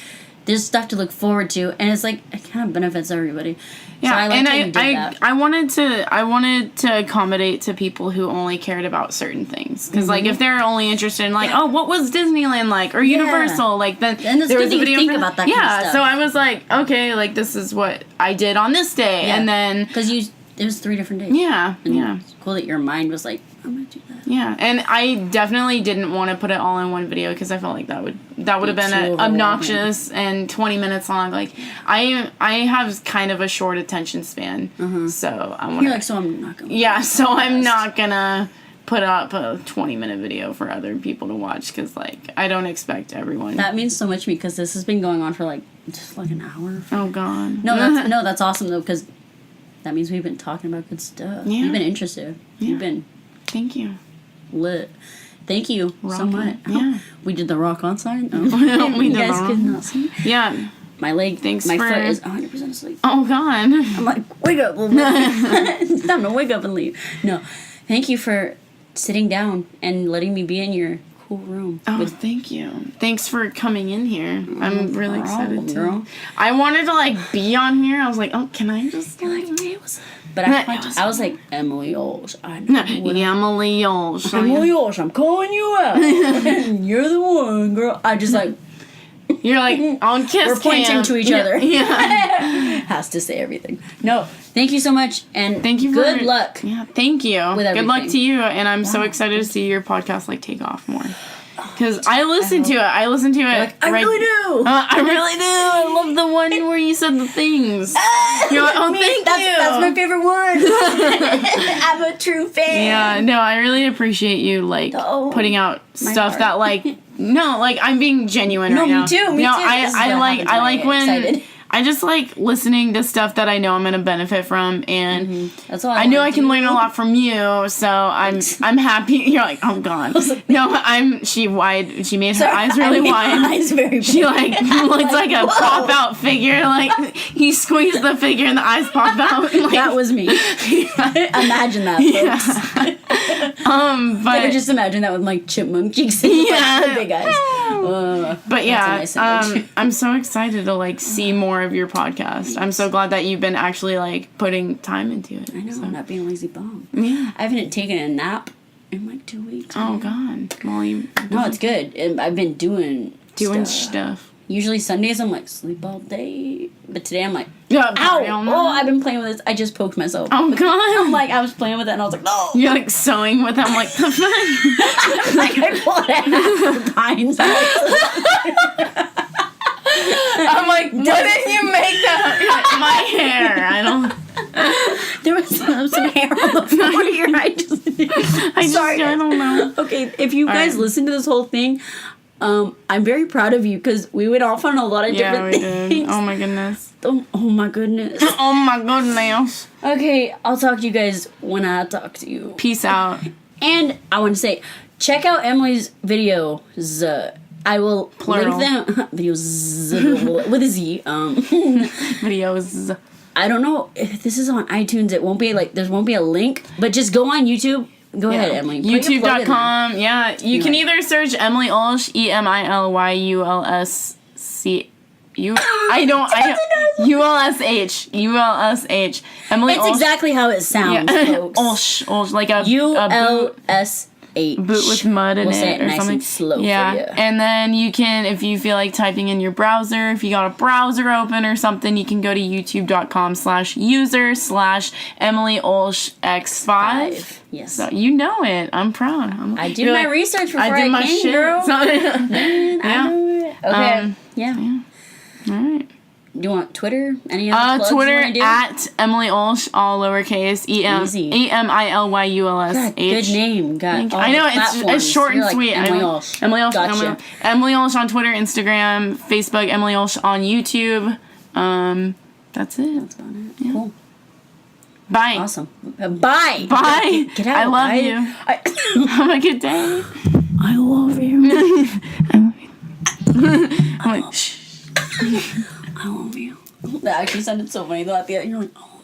there's stuff to look forward to, and it's like it kind of benefits everybody. Yeah, so I like and that you did that. I wanted to accommodate to people who only cared about certain things, because like if they're only interested in like, oh, what was Disneyland like, or Universal, like then it's there good was that a video you think for about that kind of stuff. So I was like, okay, like this is what I did on this day, and then because it was 3 different days. Yeah, and it's cool that your mind was like, I'm gonna do that. Yeah, and I definitely didn't want to put it all in one video because I felt like that would have been obnoxious and 20 minutes long. Like I have kind of a short attention span, so I want. You're like, so I'm not gonna. Yeah, so I'm not gonna put up a 20-minute video for other people to watch because like I don't expect everyone. That means so much to me because this has been going on for like just like an hour. Oh God. No, that's awesome though because that means we've been talking about good stuff. Yeah. You've been interested. Yeah. You've been. Thank you. Lit. Thank you so much. Yeah. We did the rock on sign. We you did guys could not see. Yeah. My leg, my foot is 100% asleep. Oh God. I'm like, wake up, little bit. It's time to wake up and leave. No, thank you for sitting down and letting me be in your cool room. Oh, thank you. Thanks for coming in here. I'm really excited girl. I wanted to like be on here. I was like, oh, can I just like, hey, what's up? But I was like, Emily Ulsh. Emily Ulsh. Emily Ulsh, I'm calling you out. You're the one, girl. I just like. You're like on kiss. We're pointing to each other. Yeah. Has to say everything. No, thank you so much, and thank you. Good luck. Yeah, thank you. With everything. Good luck to you, and I'm so excited to see your podcast like take off more. Because I listen to it. I listen to it. Like, I really do. I really do. I love the one where you said the things. You're like, oh, thank you. That's my favorite one. I'm a true fan. Yeah, no, I really appreciate you like putting out stuff that like no, like I'm being genuine right now. Me too. Me too. I like when excited. I just like listening to stuff that I know I'm gonna benefit from, and that's all I know I can learn a lot from you. So I'm happy. You're like, oh God. No, she made her eyes really wide. Eyes very big. She like looks like a pop out figure. Like he squeezed the figure and the eyes pop out. Like, that was me. Imagine that, folks. But I just imagine that with like chipmunk cheeks and the big eyes. But yeah, that's a nice image. I'm so excited to like see more of your podcast. I'm so glad that you've been actually like putting time into it. I know, I'm not being a lazy bum. Yeah. I haven't taken a nap in like 2 weeks. Oh God. Well, no, it's good. I've been doing stuff. Usually Sundays I'm like sleep all day, but today I'm like, ow! Oh, I've been playing with this. I just poked myself. Oh God! I'm like, I was playing with it and I was like, no. You're like sewing with it. I'm like, the fuck? Like I pulled it out of pines. I'm like, what did you make that? My hair. I don't. There was some hair on the floor here. I don't know. Okay, if you guys listen to this whole thing. I'm very proud of you because we went off on a lot of different things. Did. Oh my goodness. Oh my goodness. Oh my goodness. Okay, I'll talk to you guys when I talk to you. Peace out. And I want to say, check out Emily's videos. I will link them. Videos with a Z. Videos. I don't know if this is on iTunes. It won't be like there won't be a link, but just go on YouTube. Go ahead, Emily. YouTube.com. Yeah, you can either search Emily Ulsh, EMILYULSC. ULSH. Emily It's Ulsh. exactly how it sounds, folks. Ulsh, like a ULSH. boot with mud in we'll say it or nice something. And slow yeah, for you. And then you can, if you feel like typing in your browser, if you got a browser open or something, you can go to youtube.com/user/Emily Ulsh X5. Yes. So you know it. I'm proud. I did my research before I my came, shit. girl. So, Man, I know it. Okay. Yeah. All right. Do you want Twitter? Any other plugs Twitter you want to do? at Emily Ulsh, all lowercase, EMILYULSH. Good name. Got all I know, the it's short and sweet. Emily Ulsh. Emily Ulsh. Gotcha. Emily Ulsh on Twitter, Instagram, Facebook, Emily Ulsh on YouTube. That's it. That's about it. Yeah. Cool. Bye. Awesome. Bye. Bye. Get out. I love you. Have a good day. I love you. I'm like, shh. I love you. That actually sounded so funny though at the end. You're like, oh.